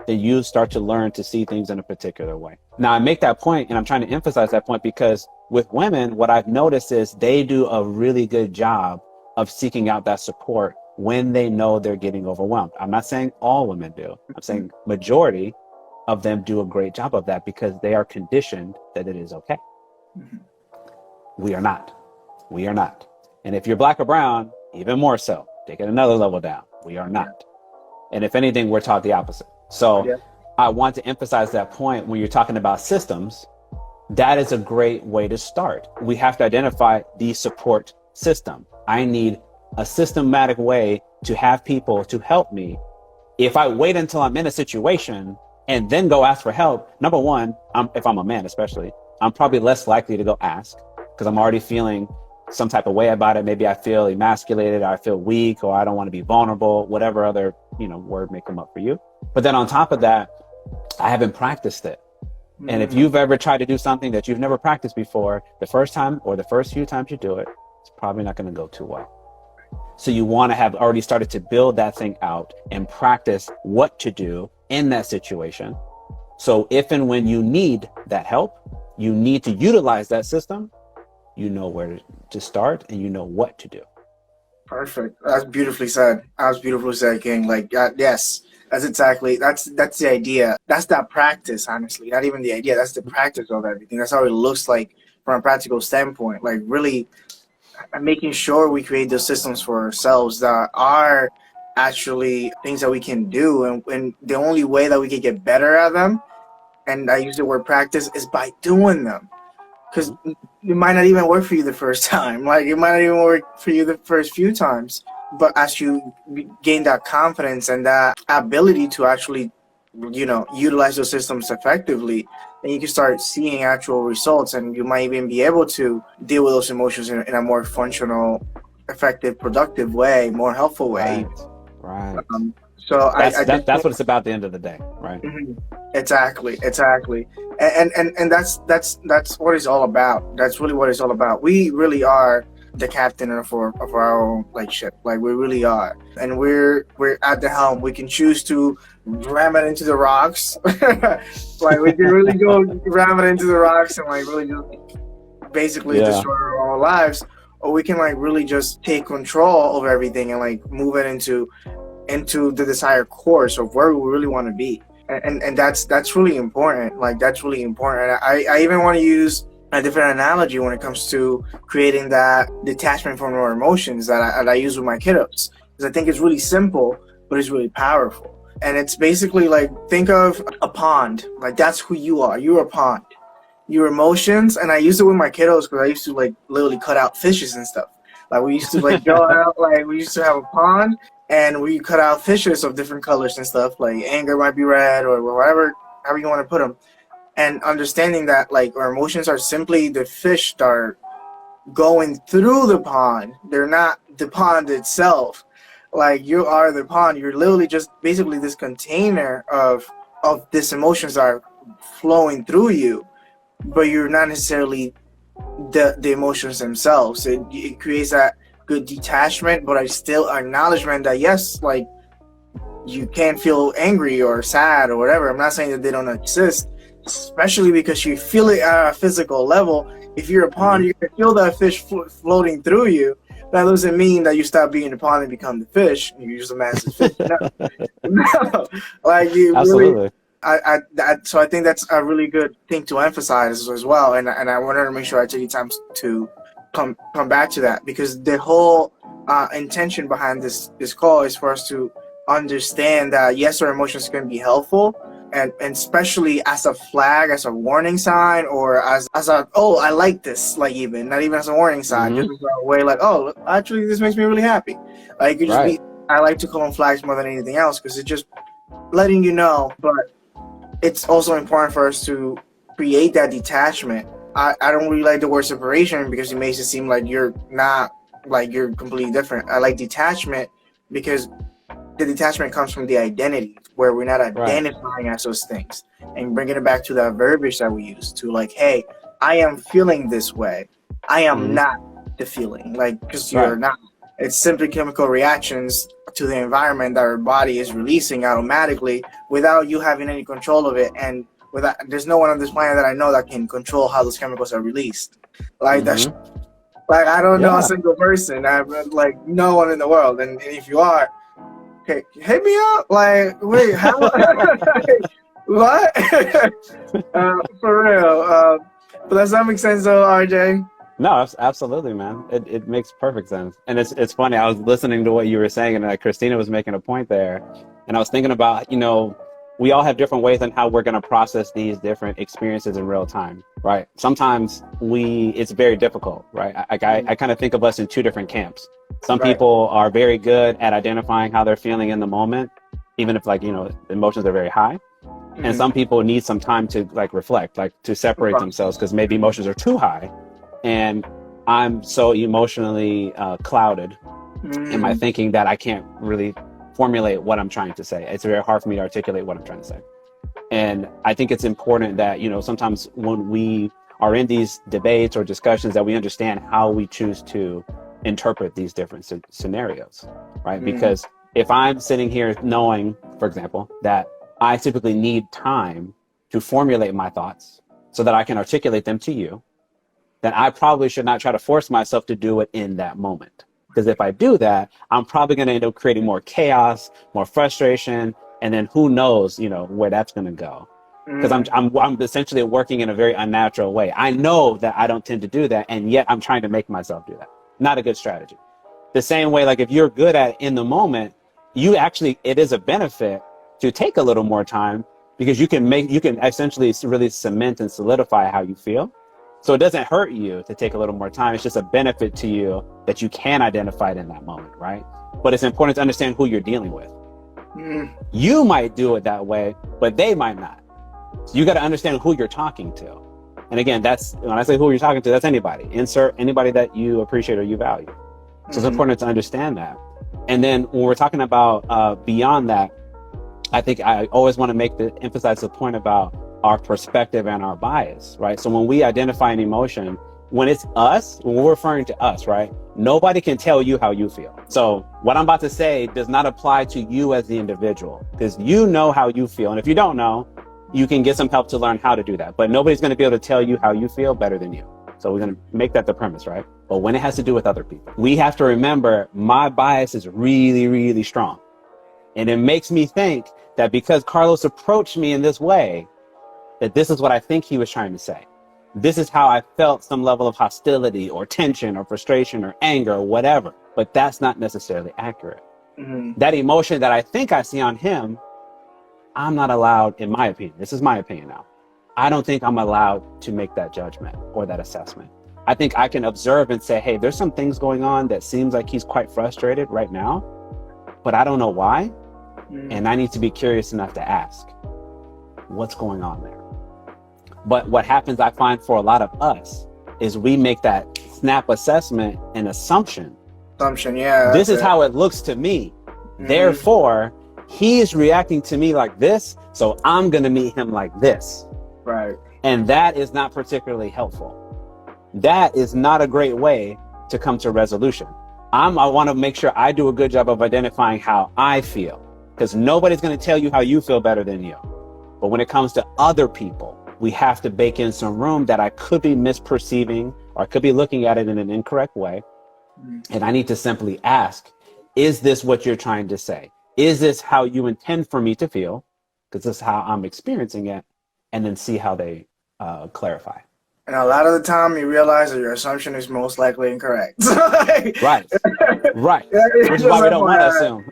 then you start to learn to see things in a particular way. Now, I make that point, and I'm trying to emphasize that point, because with women, what I've noticed is they do a really good job of seeking out that support when they know they're getting overwhelmed. I'm not saying all women do. I'm saying majority of them do a great job of that, because they are conditioned that it is okay. We are not. We are not. And if you're black or brown, even more so. Take it another level down. We are not. And if anything, we're taught the opposite. So I want to emphasize that point. When you're talking about systems, that is a great way to start. We have to identify the support system. I need a systematic way to have people to help me. If I wait until I'm in a situation and then go ask for help, number one, if I'm a man especially, I'm probably less likely to go ask, because I'm already feeling some type of way about it. Maybe I feel emasculated, or I feel weak, or I don't want to be vulnerable, whatever other, word may come up for you. But then on top of that, I haven't practiced it. And if you've ever tried to do something that you've never practiced before, the first time or the first few times you do it, it's probably not going to go too well. So you want to have already started to build that thing out and practice what to do in that situation. So if and when you need that help, you need to utilize that system, you know where to start and you know what to do.
Perfect. That's beautifully said. King. Like, yes, that's the idea. That's that practice, honestly. Not even the idea. That's the practice of everything. That's how it looks like from a practical standpoint. Like, really making sure we create those systems for ourselves that are actually things that we can do. And the only way that we can get better at them, and I use the word practice, is by doing them. Because it might not even work for you the first time. Like it might not even work for you the first few times. But as you gain that confidence and that ability to actually, utilize those systems effectively, then you can start seeing actual results, and you might even be able to deal with those emotions in a more functional, effective, productive way, more helpful way.
Right. Right.
So I just
That's what it's about at the end of the day, right?
Mhm. Exactly, and that's what it's all about. That's really what it's all about. We really are the captain of our own like ship. Like we really are, and we're at the helm. We can choose to ram it into the rocks, like we can really go ram it into the rocks and like really just basically
Yeah.
destroy our own lives, or we can like really just take control over everything and like move it into the desired course of where we really want to be. And that's really important. Like that's really important. I even want to use a different analogy when it comes to creating that detachment from our emotions that I use with my kiddos, because I think it's really simple but it's really powerful. And it's basically like, think of a pond. Like that's who you are. You're a pond. Your emotions. And I used it with my kiddos because I used to like literally cut out fishes and stuff. Like we used to like go out, like we used to have a pond and we cut out fishes of different colors and stuff. Like anger might be red or whatever, however you want to put them. And understanding that like our emotions are simply the fish that are going through the pond. They're not the pond itself. Like you are the pond. You're literally just basically this container of these emotions that are flowing through you, but you're not necessarily the emotions themselves. It creates that good detachment, but I still acknowledgement that yes, like you can feel angry or sad or whatever. I'm not saying that they don't exist, especially because you feel it at a physical level. If you're a pond, you can feel that fish floating through you. That doesn't mean that you stop being a pond and become the fish. You're just a massive fish. No, no. Like you really.
Absolutely.
So I think that's a really good thing to emphasize as well, and I wanted to make sure I take the time to come back to that, because the whole intention behind this call is for us to understand that yes, our emotions can be helpful, and especially as a flag, as a warning sign, or as a, oh, I like this, like even not even as a warning sign, just as a way like, oh, actually this makes me really happy. Like it could just be, I like to call them flags more than anything else because it's just letting you know. But it's also important for us to create that detachment. I don't really like the word separation because it makes it seem like you're not, like you're completely different. I like detachment because the detachment comes from the identity, where we're not identifying as those things, and bringing it back to that verbiage that we use to like, hey, I am feeling this way. I am not the feeling, like, because you're not. It's simply chemical reactions to the environment that our body is releasing automatically without you having any control of it. And without, there's no one on this planet that I know that can control how those chemicals are released. Like that's like, I don't know a single person. I've like no one in the world. And if you are, okay, hit me up. Like, wait, how? What? For real. But does that make sense though, RJ?
No, absolutely, man. It makes perfect sense. And it's funny. I was listening to what you were saying, and Christina was making a point there. And I was thinking about, we all have different ways on how we're going to process these different experiences in real time, right? Sometimes it's very difficult, right? I kind of think of us in two different camps. Some people are very good at identifying how they're feeling in the moment, even if the emotions are very high. And some people need some time to reflect, to separate themselves, because maybe emotions are too high. And I'm so emotionally clouded in my thinking that I can't really formulate what I'm trying to say. It's very hard for me to articulate what I'm trying to say. And I think it's important that, sometimes when we are in these debates or discussions, that we understand how we choose to interpret these different scenarios, right? Because if I'm sitting here knowing, for example, that I typically need time to formulate my thoughts so that I can articulate them to you, then I probably should not try to force myself to do it in that moment. Because if I do that, I'm probably going to end up creating more chaos, more frustration, and then who knows, where that's going to go. Because I'm essentially working in a very unnatural way. I know that I don't tend to do that, and yet I'm trying to make myself do that. Not a good strategy. The same way, if you're good at in the moment, it is a benefit to take a little more time, because you can essentially really cement and solidify how you feel. So it doesn't hurt you to take a little more time. It's just a benefit to you that you can identify it in that moment, right? But it's important to understand who you're dealing with. You might do it that way, but they might not. So you got to understand who you're talking to. And again, that's when I say who you're talking to, that's anybody. Insert anybody that you appreciate or you value. So it's important to understand that. And then when we're talking about beyond that, I think I always want to emphasize the point about our perspective and our bias, right? So when we identify an emotion, when it's us, when we're referring to us, right? Nobody can tell you how you feel. So what I'm about to say does not apply to you as the individual, because you know how you feel. And if you don't know, you can get some help to learn how to do that. But nobody's going to be able to tell you how you feel better than you. So we're going to make that the premise, right? But when it has to do with other people, we have to remember my bias is really, really strong. And it makes me think that because Carlos approached me in this way, that this is what I think he was trying to say. This is how I felt some level of hostility or tension or frustration or anger or whatever. But that's not necessarily accurate. That emotion that I think I see on him, I'm not allowed, in my opinion, this is my opinion now, I don't think I'm allowed to make that judgment or that assessment. I think I can observe and say, hey, there's some things going on that seems like he's quite frustrated right now, but I don't know why. And I need to be curious enough to ask, what's going on there? But what happens, I find, for a lot of us is we make that snap assessment an assumption.
Yeah.
This is how it looks to me. Therefore, he is reacting to me like this, so I'm going to meet him like this.
Right.
And that is not particularly helpful. That is not a great way to come to resolution. I want to make sure I do a good job of identifying how I feel, because nobody's going to tell you how you feel better than you. But when it comes to other people, we have to bake in some room that I could be misperceiving, or I could be looking at it in an incorrect way. And I need to simply ask, is this what you're trying to say? Is this how you intend for me to feel? Because this is how I'm experiencing it. And then see how they clarify.
And a lot of the time you realize that your assumption is most likely incorrect.
Right. Which is why we don't want to assume.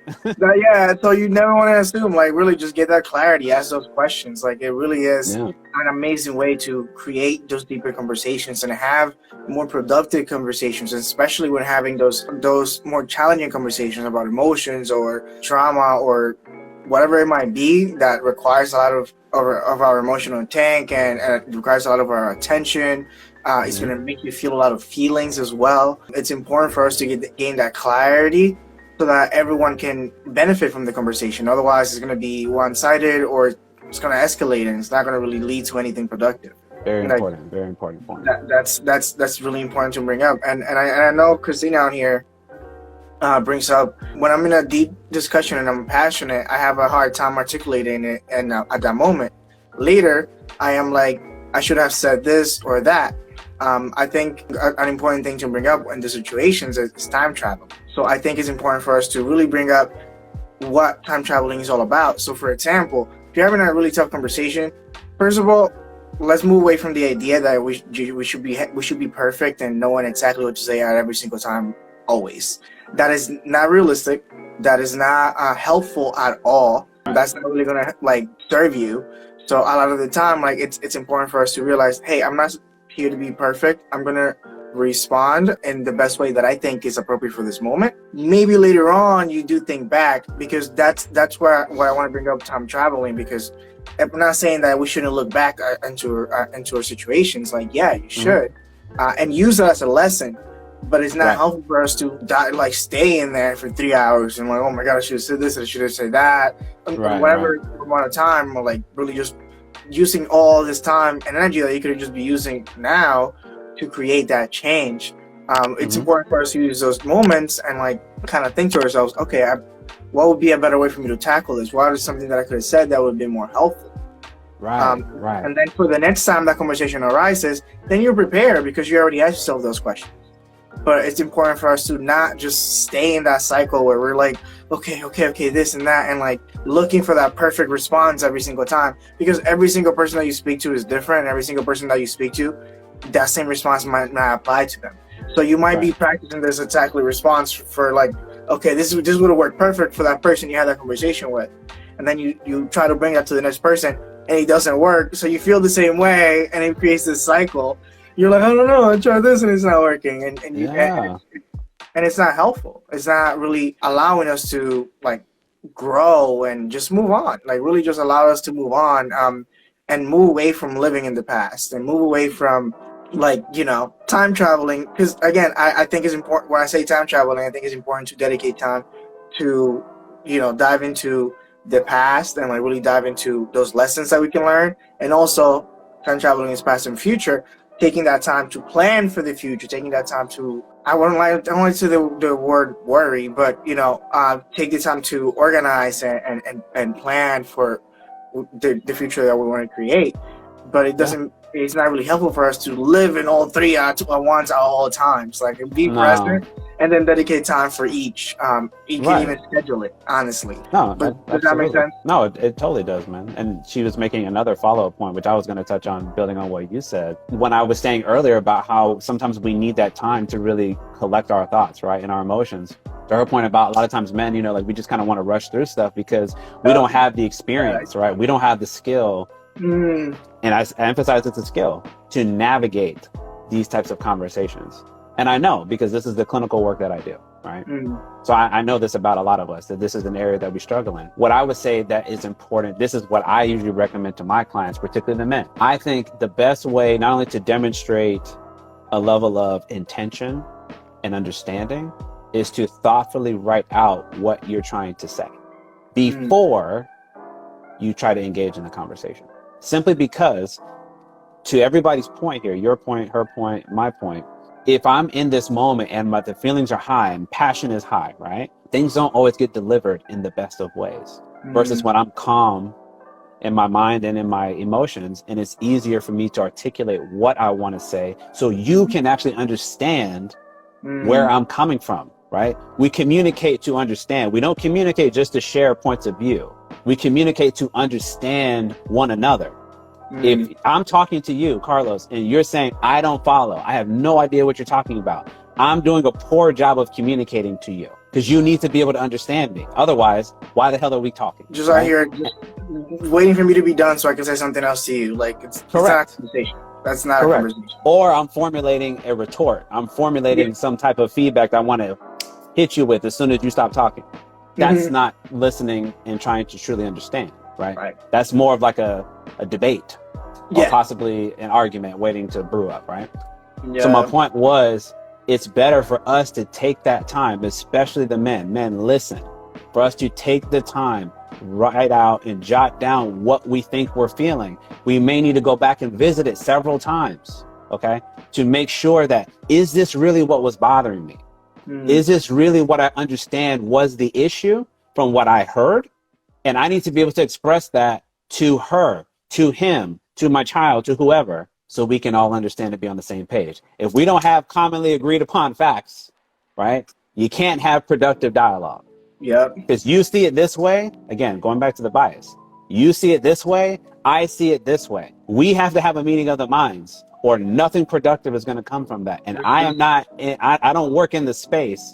Yeah, so you never want to assume. Like, really just get that clarity, ask those questions. Like, it really is an amazing way to create those deeper conversations and have more productive conversations, especially when having those more challenging conversations about emotions or trauma or whatever it might be that requires a lot of our emotional tank and it requires a lot of our attention. It's going to make you feel a lot of feelings as well. It's important for us to gain that clarity so that everyone can benefit from the conversation. Otherwise, it's going to be one-sided or it's going to escalate and it's not going to really lead to anything productive.
Very important point.
That's really important to bring up. And I know Christina out here brings up, when I'm in a deep discussion and I'm passionate, I have a hard time articulating it, and at that moment later I am like, I should have said this or that. I think an important thing to bring up in the situations is time travel. So I think it's important for us to really bring up what time traveling is all about. So for example, if you're having a really tough conversation, first of all, let's move away from the idea that we should be perfect and knowing exactly what to say at every single time, always. That is not realistic. That is not helpful at all. That's not really gonna serve you. So a lot of the time, it's important for us to realize, hey, I'm not here to be perfect. I'm gonna respond in the best way that I think is appropriate for this moment. Maybe later on you do think back, because that's where I want to bring up time traveling, because I'm not saying that we shouldn't look back into our situations. Like, yeah, you should, and use it as a lesson. But it's not helpful for us to stay in there for 3 hours and oh my God, I should have said this, I should have said that, whatever amount of time, or really just using all this time and energy that you could just be using now to create that change. It's important for us to use those moments and kind of think to ourselves, okay, what would be a better way for me to tackle this? What is something that I could have said that would be more helpful? And then for the next time that conversation arises, then you're prepared because you already asked yourself those questions. But it's important for us to not just stay in that cycle where we're like, okay, this and that, and looking for that perfect response every single time, because every single person that you speak to is different, and every single person that you speak to, that same response might not apply to them. So you might be practicing this exactly response for okay, this would have worked perfect for that person you had that conversation with, and then you try to bring that to the next person and it doesn't work, so you feel the same way and it creates this cycle. You're like, I don't know, I tried this and it's not working,
Yeah.
and it's not helpful. It's not really allowing us to like grow and just move on. Like really just allow us to move on, and move away from living in the past and move away from like, time traveling. Because again, I think it's important when I say time traveling, I think it's important to dedicate time to, dive into the past and like really dive into those lessons that we can learn. And also time traveling is past and future, taking that time to plan for the future, taking that time to, I don't like to say the word worry, but take the time to organize and plan for the future that we want to create. But
Yeah.
it's not really helpful for us to live in all three at once at all times. Like be
No.
present and then dedicate time for each. You can
Right.
even schedule it, honestly.
No,
But does that make
absolutely.
sense?
No, it totally does, man. And she was making another follow-up point, which I was going to touch on, building on what you said. When I was saying earlier about how sometimes we need that time to really collect our thoughts, right, and our emotions. To her point about a lot of times men, like we just kind of want to rush through stuff because we don't have the experience, right? We don't have the skill.
Mm,
And I emphasize it's a skill to navigate these types of conversations. And I know because this is the clinical work that I do, right?
mm,
So I know this about a lot of us, that this is an area that we struggle in. What I would say that is important, this is what I usually recommend to my clients, particularly the men. I think the best way not only to demonstrate a level of intention and understanding is to thoughtfully write out what you're trying to say before you try to engage in the conversation. Simply because, to everybody's point here, your point, her point, my point, if I'm in this moment and the feelings are high and passion is high, right? Things don't always get delivered in the best of ways. Versus when I'm calm in my mind and in my emotions, and it's easier for me to articulate what I want to say so you can actually understand where I'm coming from, right? We communicate to understand. We don't communicate just to share points of view. We communicate to understand one another. If I'm talking to you, Carlos, and you're saying, I don't follow, I have no idea what you're talking about, I'm doing a poor job of communicating to you because you need to be able to understand me. Otherwise, why the hell are we talking?
just out here just waiting for me to be done so I can say something else to you. Like it's not a
Correct.
conversation. That's not
Correct.
a conversation.
Or I'm formulating a retort. I'm formulating some type of feedback that I want to hit you with as soon as you stop talking. That's not listening and trying to truly understand, right? That's more of like a debate or possibly an argument waiting to brew up, right?
Yeah.
So my point was, it's better for us to take that time, especially the men. Men, listen, for us to take the time, write out and jot down what we think we're feeling. We may need to go back and visit it several times, okay? To make sure that, is this really what was bothering me? Is this really what I understand was the issue from what I heard? And I need to be able to express that to her, to him, to my child, to whoever, so we can all understand and be on the same page. If we don't have commonly agreed upon facts, right, you can't have productive dialogue.
Yep.
Because you see it this way, again, going back to the bias, you see it this way, I see it this way. We have to have a meeting of the minds, or nothing productive is going to come from that. And I am not, I don't work in the space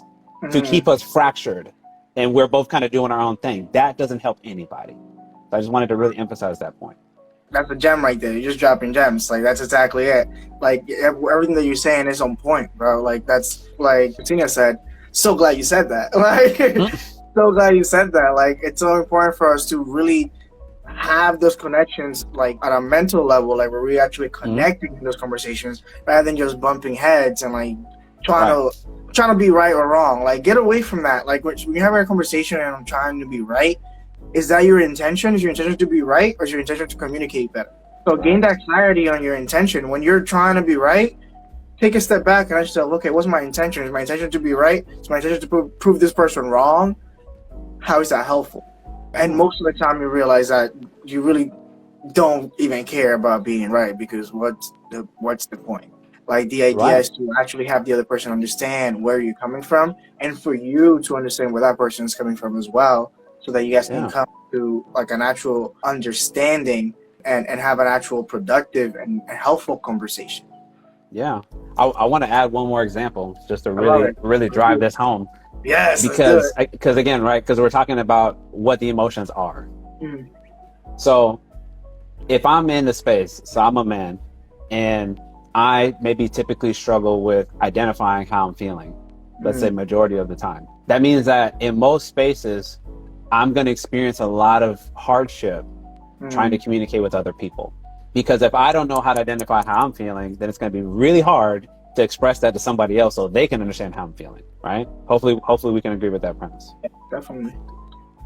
to keep us fractured and we're both kind of doing our own thing. That doesn't help anybody. So I just wanted to really emphasize that point.
That's a gem right there. You're just dropping gems. Like that's exactly it. Like everything that you're saying is on point, bro. Like that's like Tina said. So glad you said that. Like so glad you said that. Like it's so important for us to really have those connections, like at a mental level, like where we're actually connecting in those conversations rather than just bumping heads and like trying to be right or wrong. Like get away from that. Like when you're having a conversation and I'm trying to be right, is that your intention? Is your intention to be right, or is your intention to communicate better? So gain that clarity on your intention. When you're trying to be right, take a step back and ask yourself, okay, what's my intention? Is my intention to be right? Is my intention to prove this person wrong? How is that helpful? And most of the time you realize that you really don't even care about being right, because what's the point? Like the idea is to actually have the other person understand where you're coming from, and for you to understand where that person is coming from as well, so that you guys can come to like an actual understanding and have an actual productive and helpful conversation.
Yeah. I want to add one more example just to really drive this home.
Yes.
Because again, right, because we're talking about what the emotions are. So if I'm in the space, so I'm a man, and I maybe typically struggle with identifying how I'm feeling, let's say majority of the time. That means that in most spaces, I'm going to experience a lot of hardship trying to communicate with other people. Because if I don't know how to identify how I'm feeling, then it's going to be really hard to express that to somebody else so they can understand how I'm feeling, right? Hopefully we can agree with that premise.
Yeah, definitely.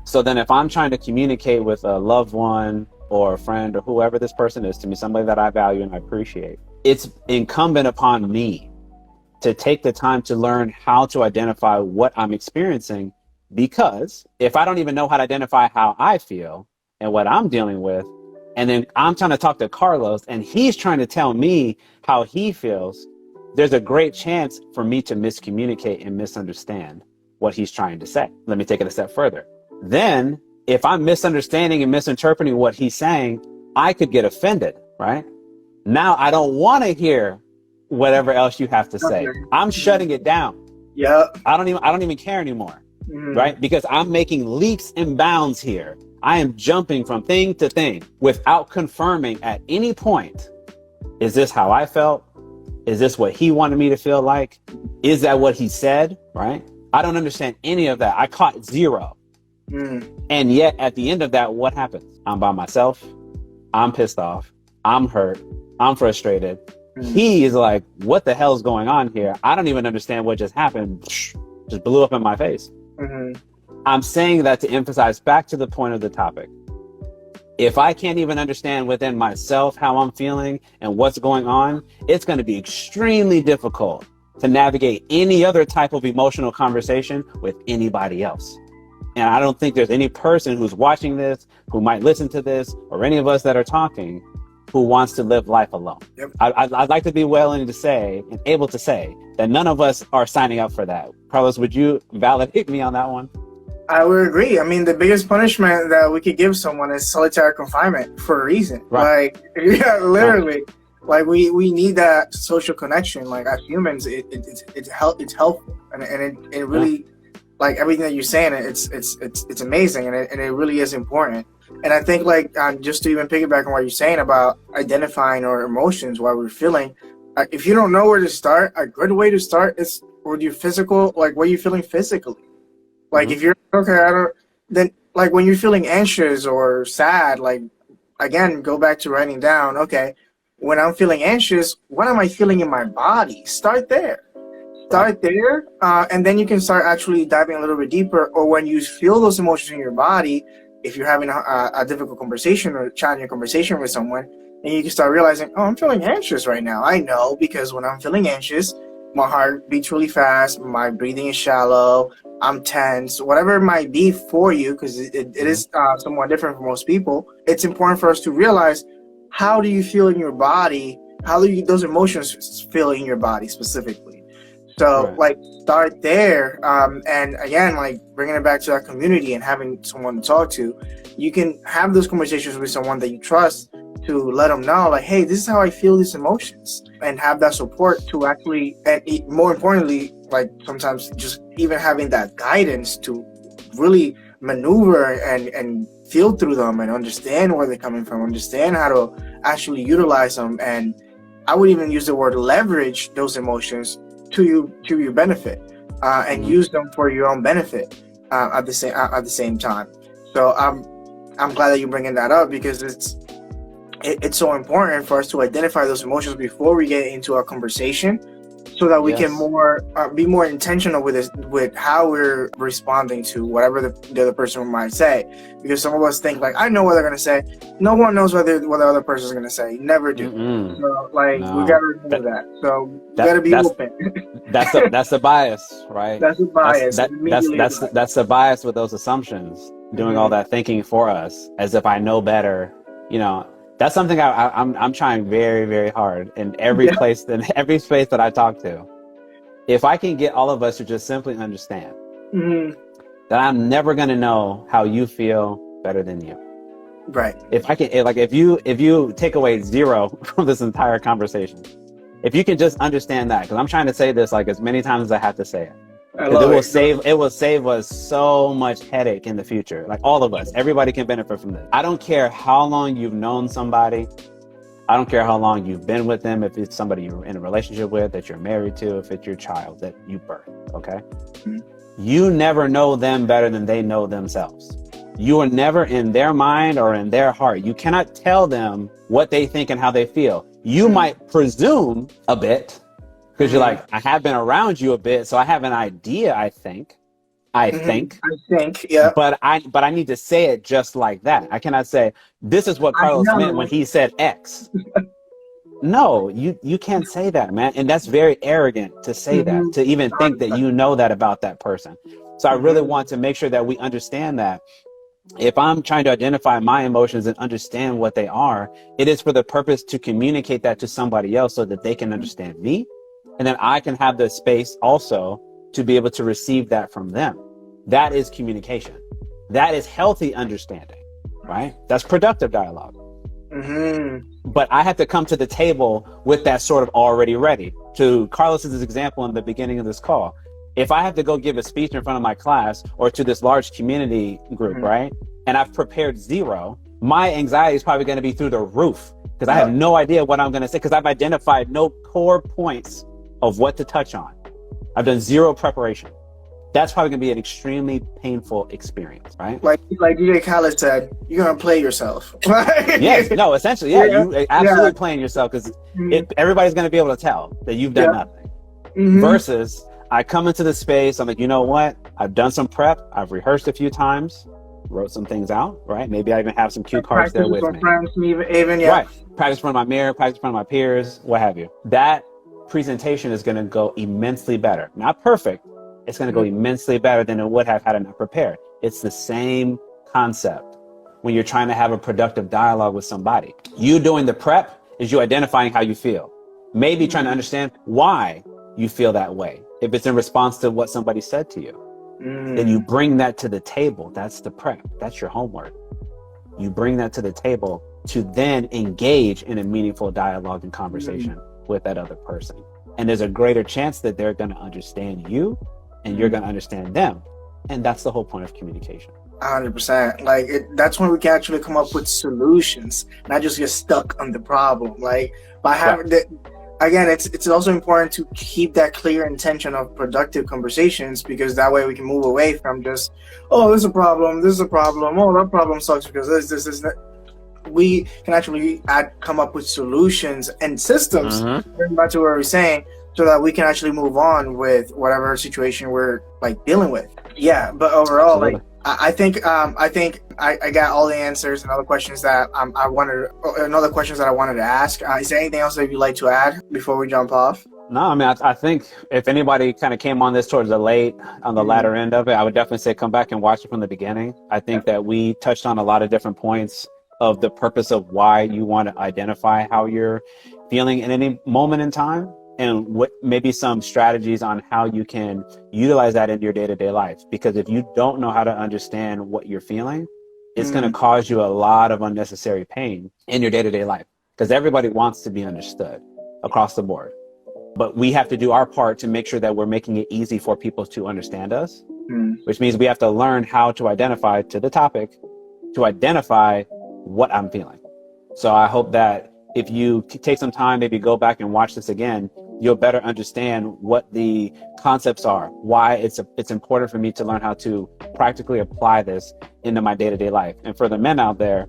So then if I'm trying to communicate with a loved one or a friend or whoever this person is to me, somebody that I value and I appreciate, it's incumbent upon me to take the time to learn how to identify what I'm experiencing. Because if I don't even know how to identify how I feel and what I'm dealing with, and then I'm trying to talk to Carlos and he's trying to tell me how he feels, there's a great chance for me to miscommunicate and misunderstand what he's trying to say. Let me take it a step further. Then if I'm misunderstanding and misinterpreting what he's saying, I could get offended, right? Now I don't want to hear whatever else you have to say. I'm shutting it down.
Yeah.
I don't even care anymore, right? Because I'm making leaps and bounds here. I am jumping from thing to thing without confirming at any point, is this how I felt? Is this what he wanted me to feel like? Is that what he said, right? I don't understand any of that. I caught zero. And yet at the end of that, what happens? I'm by myself. I'm pissed off. I'm hurt. I'm frustrated. He is like, what the hell's going on here? I don't even understand what just happened. Just blew up in my face. I'm saying that to emphasize back to the point of the topic. If I can't even understand within myself how I'm feeling and what's going on, it's going to be extremely difficult to navigate any other type of emotional conversation with anybody else. And I don't think there's any person who's watching this, who might listen to this, or any of us that are talking, who wants to live life alone. Yep. I'd like to be willing to say and able to say that none of us are signing up for that. Carlos, would you validate me on that one?
I would agree. I mean, the biggest punishment that we could give someone is solitary confinement for a reason. Right. Like, yeah, literally. Right. Like we need that social connection. Like as humans, it's helpful, and it really, like everything that you're saying, it's amazing, and it really is important. And I think like just to even piggyback on what you're saying about identifying our emotions while we're feeling, if you don't know where to start, a good way to start is with your physical, like what you're feeling physically. Like if you're okay, then like when you're feeling anxious or sad, like again, go back to writing down, okay, when I'm feeling anxious, what am I feeling in my body? Start there. And then you can start actually diving a little bit deeper. Or when you feel those emotions in your body, if you're having a difficult conversation or a challenging conversation with someone, and you can start realizing, oh, I'm feeling anxious right now. I know, because when I'm feeling anxious, my heart beats really fast, my breathing is shallow, I'm tense, whatever it might be for you, because it is somewhat different for most people. It's important for us to realize, how do you feel in your body? How do those emotions feel in your body specifically? So like start there. And again, like bringing it back to that community and having someone to talk to, you can have those conversations with someone that you trust to let them know, like, hey, this is how I feel these emotions, and have that support to actually, and more importantly, like sometimes just even having that guidance to really maneuver and feel through them and understand where they're coming from, understand how to actually utilize them. And I would even use the word leverage those emotions to your benefit, and use them for your own benefit at the same time. So I'm glad that you're bringing that up, because it's so important for us to identify those emotions before we get into our conversation, so that we can be more intentional with how we're responding to whatever the other person might say. Because some of us think like, I know what they're gonna say. No one knows what the other person is gonna say. Never do. So like we gotta remember that. So we gotta be open.
That's the bias, right?
That's the bias.
That's the bias with those assumptions, doing all that thinking for us as if I know better. You know, that's something I'm trying very, very hard in every place, in every space that I talk to. If I can get all of us to just simply understand that I'm never going to know how you feel better than you.
Right.
If I can, like, if you take away zero from this entire conversation, if you can just understand that, because I'm trying to say this like as many times as I have to say it. It will save us so much headache in the future. Like all of us, everybody can benefit from this. I don't care how long you've known somebody. I don't care how long you've been with them, if it's somebody you're in a relationship with, that you're married to, if it's your child that you birthed, okay? Mm-hmm. You never know them better than they know themselves. You are never in their mind or in their heart. You cannot tell them what they think and how they feel. You might presume a bit because you're like, I have been around you a bit, so I have an idea, I think, yeah. But I need to say it just like that. I cannot say, this is what Carlos meant when he said X. No, you can't say that, man. And that's very arrogant to say that, to even think that you know that about that person. So I really want to make sure that we understand that if I'm trying to identify my emotions and understand what they are, it is for the purpose to communicate that to somebody else so that they can understand me. And then I can have the space also to be able to receive that from them. That is communication. That is healthy understanding, right? That's productive dialogue. But I have to come to the table with that sort of already ready. To Carlos's example in the beginning of this call, if I have to go give a speech in front of my class or to this large community group, right? And I've prepared zero, my anxiety is probably going to be through the roof because I have no idea what I'm going to say because I've identified no core points of what to touch on. I've done zero preparation. That's probably going to be an extremely painful experience, right?
Like DJ Khaled said, you're going to play yourself.
Yes, no, essentially, you absolutely playing yourself because everybody's going to be able to tell that you've done nothing. Versus, I come into the space, I'm like, you know what? I've done some prep. I've rehearsed a few times, wrote some things out, right? Maybe I even have some cue cards there with me. Right. Practice in front of my mirror, practice in front of my peers, what have you. That presentation is going to go immensely better. Not perfect. It's going to go immensely better than it would have had I not prepared. It's the same concept when you're trying to have a productive dialogue with somebody. You doing the prep is you identifying how you feel. Maybe trying to understand why you feel that way. If it's in response to what somebody said to you, then you bring that to the table. That's the prep. That's your homework. You bring that to the table to then engage in a meaningful dialogue and conversation with that other person. And there's a greater chance that they're going to understand you and you're going to understand them. And that's the whole point of communication.
100%. Like that's when we can actually come up with solutions, not just get stuck on the problem. Like by having that, again, it's also important to keep that clear intention of productive conversations because that way we can move away from just, oh, this is a problem, oh, that problem sucks because this. We can actually come up with solutions and systems, back to what we were saying, so that we can actually move on with whatever situation we're like dealing with. Yeah, but overall, like I think I got all the answers and other questions that I wanted to ask. Is there anything else that you'd like to add before we jump off?
No, I mean, I think if anybody kind of came on this towards the latter end of it, I would definitely say come back and watch it from the beginning. I think that we touched on a lot of different points of the purpose of why you want to identify how you're feeling in any moment in time and what maybe some strategies on how you can utilize that in your day-to-day life. Because if you don't know how to understand what you're feeling, it's going to cause you a lot of unnecessary pain in your day-to-day life because everybody wants to be understood across the board. But we have to do our part to make sure that we're making it easy for people to understand us, which means we have to learn how to identify what I'm feeling. So I hope that if you take some time, maybe go back and watch this again, you'll better understand what the concepts are, why it's important for me to learn how to practically apply this into my day-to-day life. And for the men out there,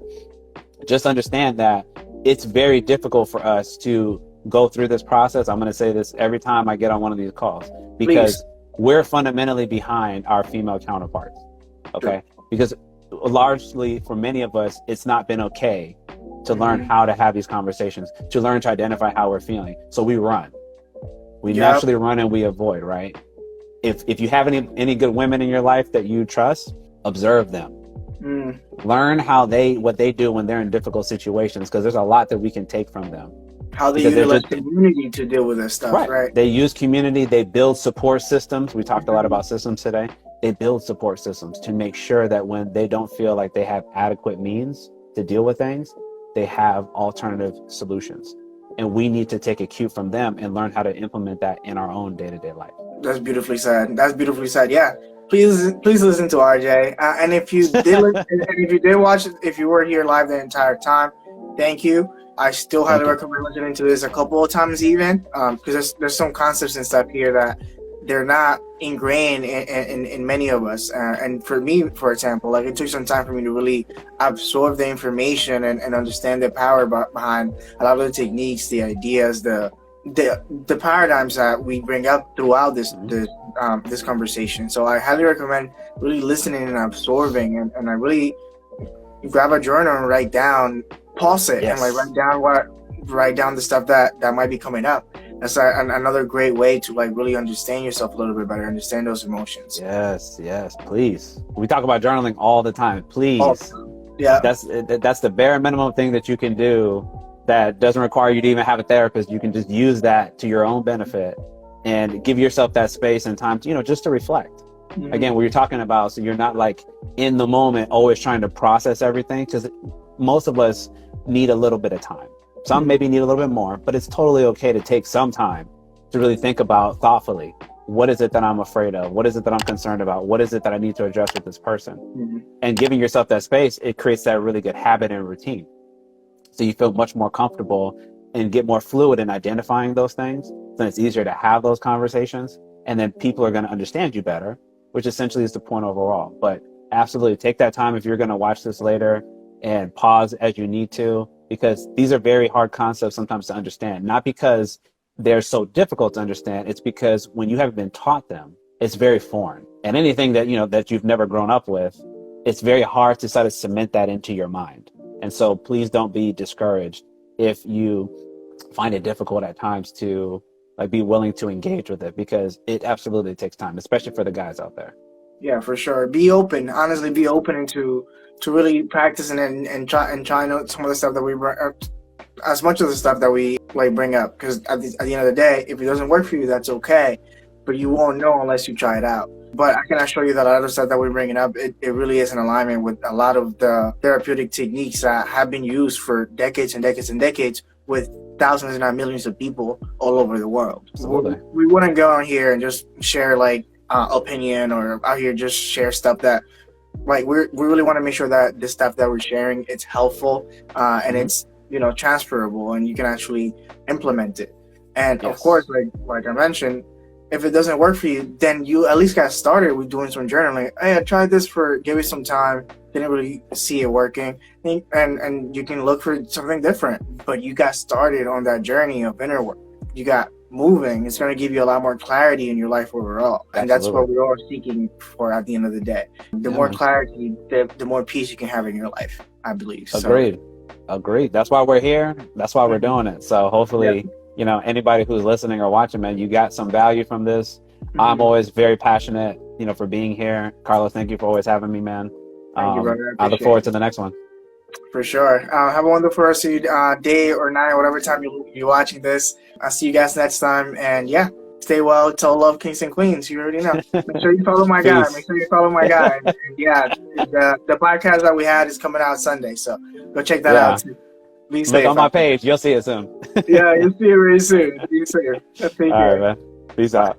just understand that it's very difficult for us to go through this process. I'm going to say this every time I get on one of these calls, because we're fundamentally behind our female counterparts. Okay. Because largely for many of us, it's not been okay to learn how to have these conversations, to learn to identify how we're feeling. So we run. We naturally run and we avoid, right? If you have any good women in your life that you trust, observe them. Learn what they do when they're in difficult situations, because there's a lot that we can take from them.
How they utilize community to deal with this stuff, right?
They use community, they build support systems. We talked a lot about systems today. They build support systems to make sure that when they don't feel like they have adequate means to deal with things, they have alternative solutions. And we need to take a cue from them and learn how to implement that in our own day-to-day life.
That's beautifully said. Yeah. Please listen to RJ. And if you did, if you did watch it, if you were here live the entire time, thank you. I still
Thank
highly
you.
recommend listening to this a couple of times even, because there's some concepts and stuff here that they're not ingrained in many of us. And for me, for example, like it took some time for me to really absorb the information and understand the power behind a lot of the techniques, the ideas, the paradigms that we bring up throughout this conversation. So I highly recommend really listening and absorbing, and I really grab a journal and write down, pause it, and like
Yes.
write down the stuff that might be coming up. That's another great way to like really understand yourself a little bit better, understand those emotions.
Yes. Yes. Please. We talk about journaling all the time.
Oh,
Please.
yeah.
That's the bare minimum thing that you can do that doesn't require you to even have a therapist. You can just use that to your own benefit and give yourself that space and time to, just to reflect.
Mhm.
Again, what you're talking about, so you're not like in the moment always trying to process everything, because most of us need a little bit of time. Some maybe need a little bit more, but it's totally okay to take some time to really think about thoughtfully, what is it that I'm afraid of? What is it that I'm concerned about? What is it that I need to address with this person?
Mhm.
And giving yourself that space, it creates that really good habit and routine. So you feel much more comfortable and get more fluid in identifying those things. Then it's easier to have those conversations, and then people are going to understand you better, which essentially is the point overall. But absolutely take that time if you're going to watch this later, and pause as you need to, because these are very hard concepts sometimes to understand, not because they're so difficult to understand. It's because when you haven't been taught them, it's very foreign. And anything that, that you've never grown up with, it's very hard to sort of cement that into your mind. And so please don't be discouraged if you find it difficult at times to like be willing to engage with it, because it absolutely takes time, especially for the guys out there.
Yeah, for sure. Be open. Honestly, be open to really practicing and trying out some of the stuff that we bring up, as much of the stuff that we like bring up. Because at the end of the day, if it doesn't work for you, that's okay. But you won't know unless you try it out. But I can assure you that a lot of the stuff that we're bringing up, it really is in alignment with a lot of the therapeutic techniques that have been used for decades and decades and decades with thousands, if not millions of people all over the world.
Absolutely.
We wouldn't go on here and just share like opinion, or out here just share stuff that like we really want to make sure that the stuff that we're sharing, it's helpful, and it's transferable, and you can actually implement it. And of
Yes.
course, like I mentioned, if it doesn't work for you, then you at least got started with doing some journaling. Hey, I tried this give it some time, didn't really see it working, and you can look for something different. But you got started on that journey of inner work. You got moving. It's going to give you a lot more clarity in your life overall, and that's what
Absolutely.
we're all seeking for at the end of the day. The
Yeah,
more
man.
clarity, the more peace you can have in your life, I believe.
Agreed. That's why we're here. That's why we're
Mhm.
doing it. So
Yeah.
hopefully, anybody who's listening or watching, man, you got some value from this. I'm
Mhm.
always very passionate, for being here. Carlos, thank you for always having me, man.
Thank you, brother. I
I look
appreciate
forward
it.
to the next one.
For sure. Have a wonderful rest of your day or night, whatever time you're watching this. I'll see you guys next time. And yeah, stay well. Tell love, kings and queens. You already know. Make sure you follow my guy. Make
Peace.
sure you follow my guy. And yeah, the podcast that we had is coming out Sunday. So go check that out
Yeah.
too. Be
Look
safe
on my
out there.
page. You'll see it soon.
Yeah, you'll see it very soon. See you soon. Take
All right,
care.
man. Peace
Bye.
out.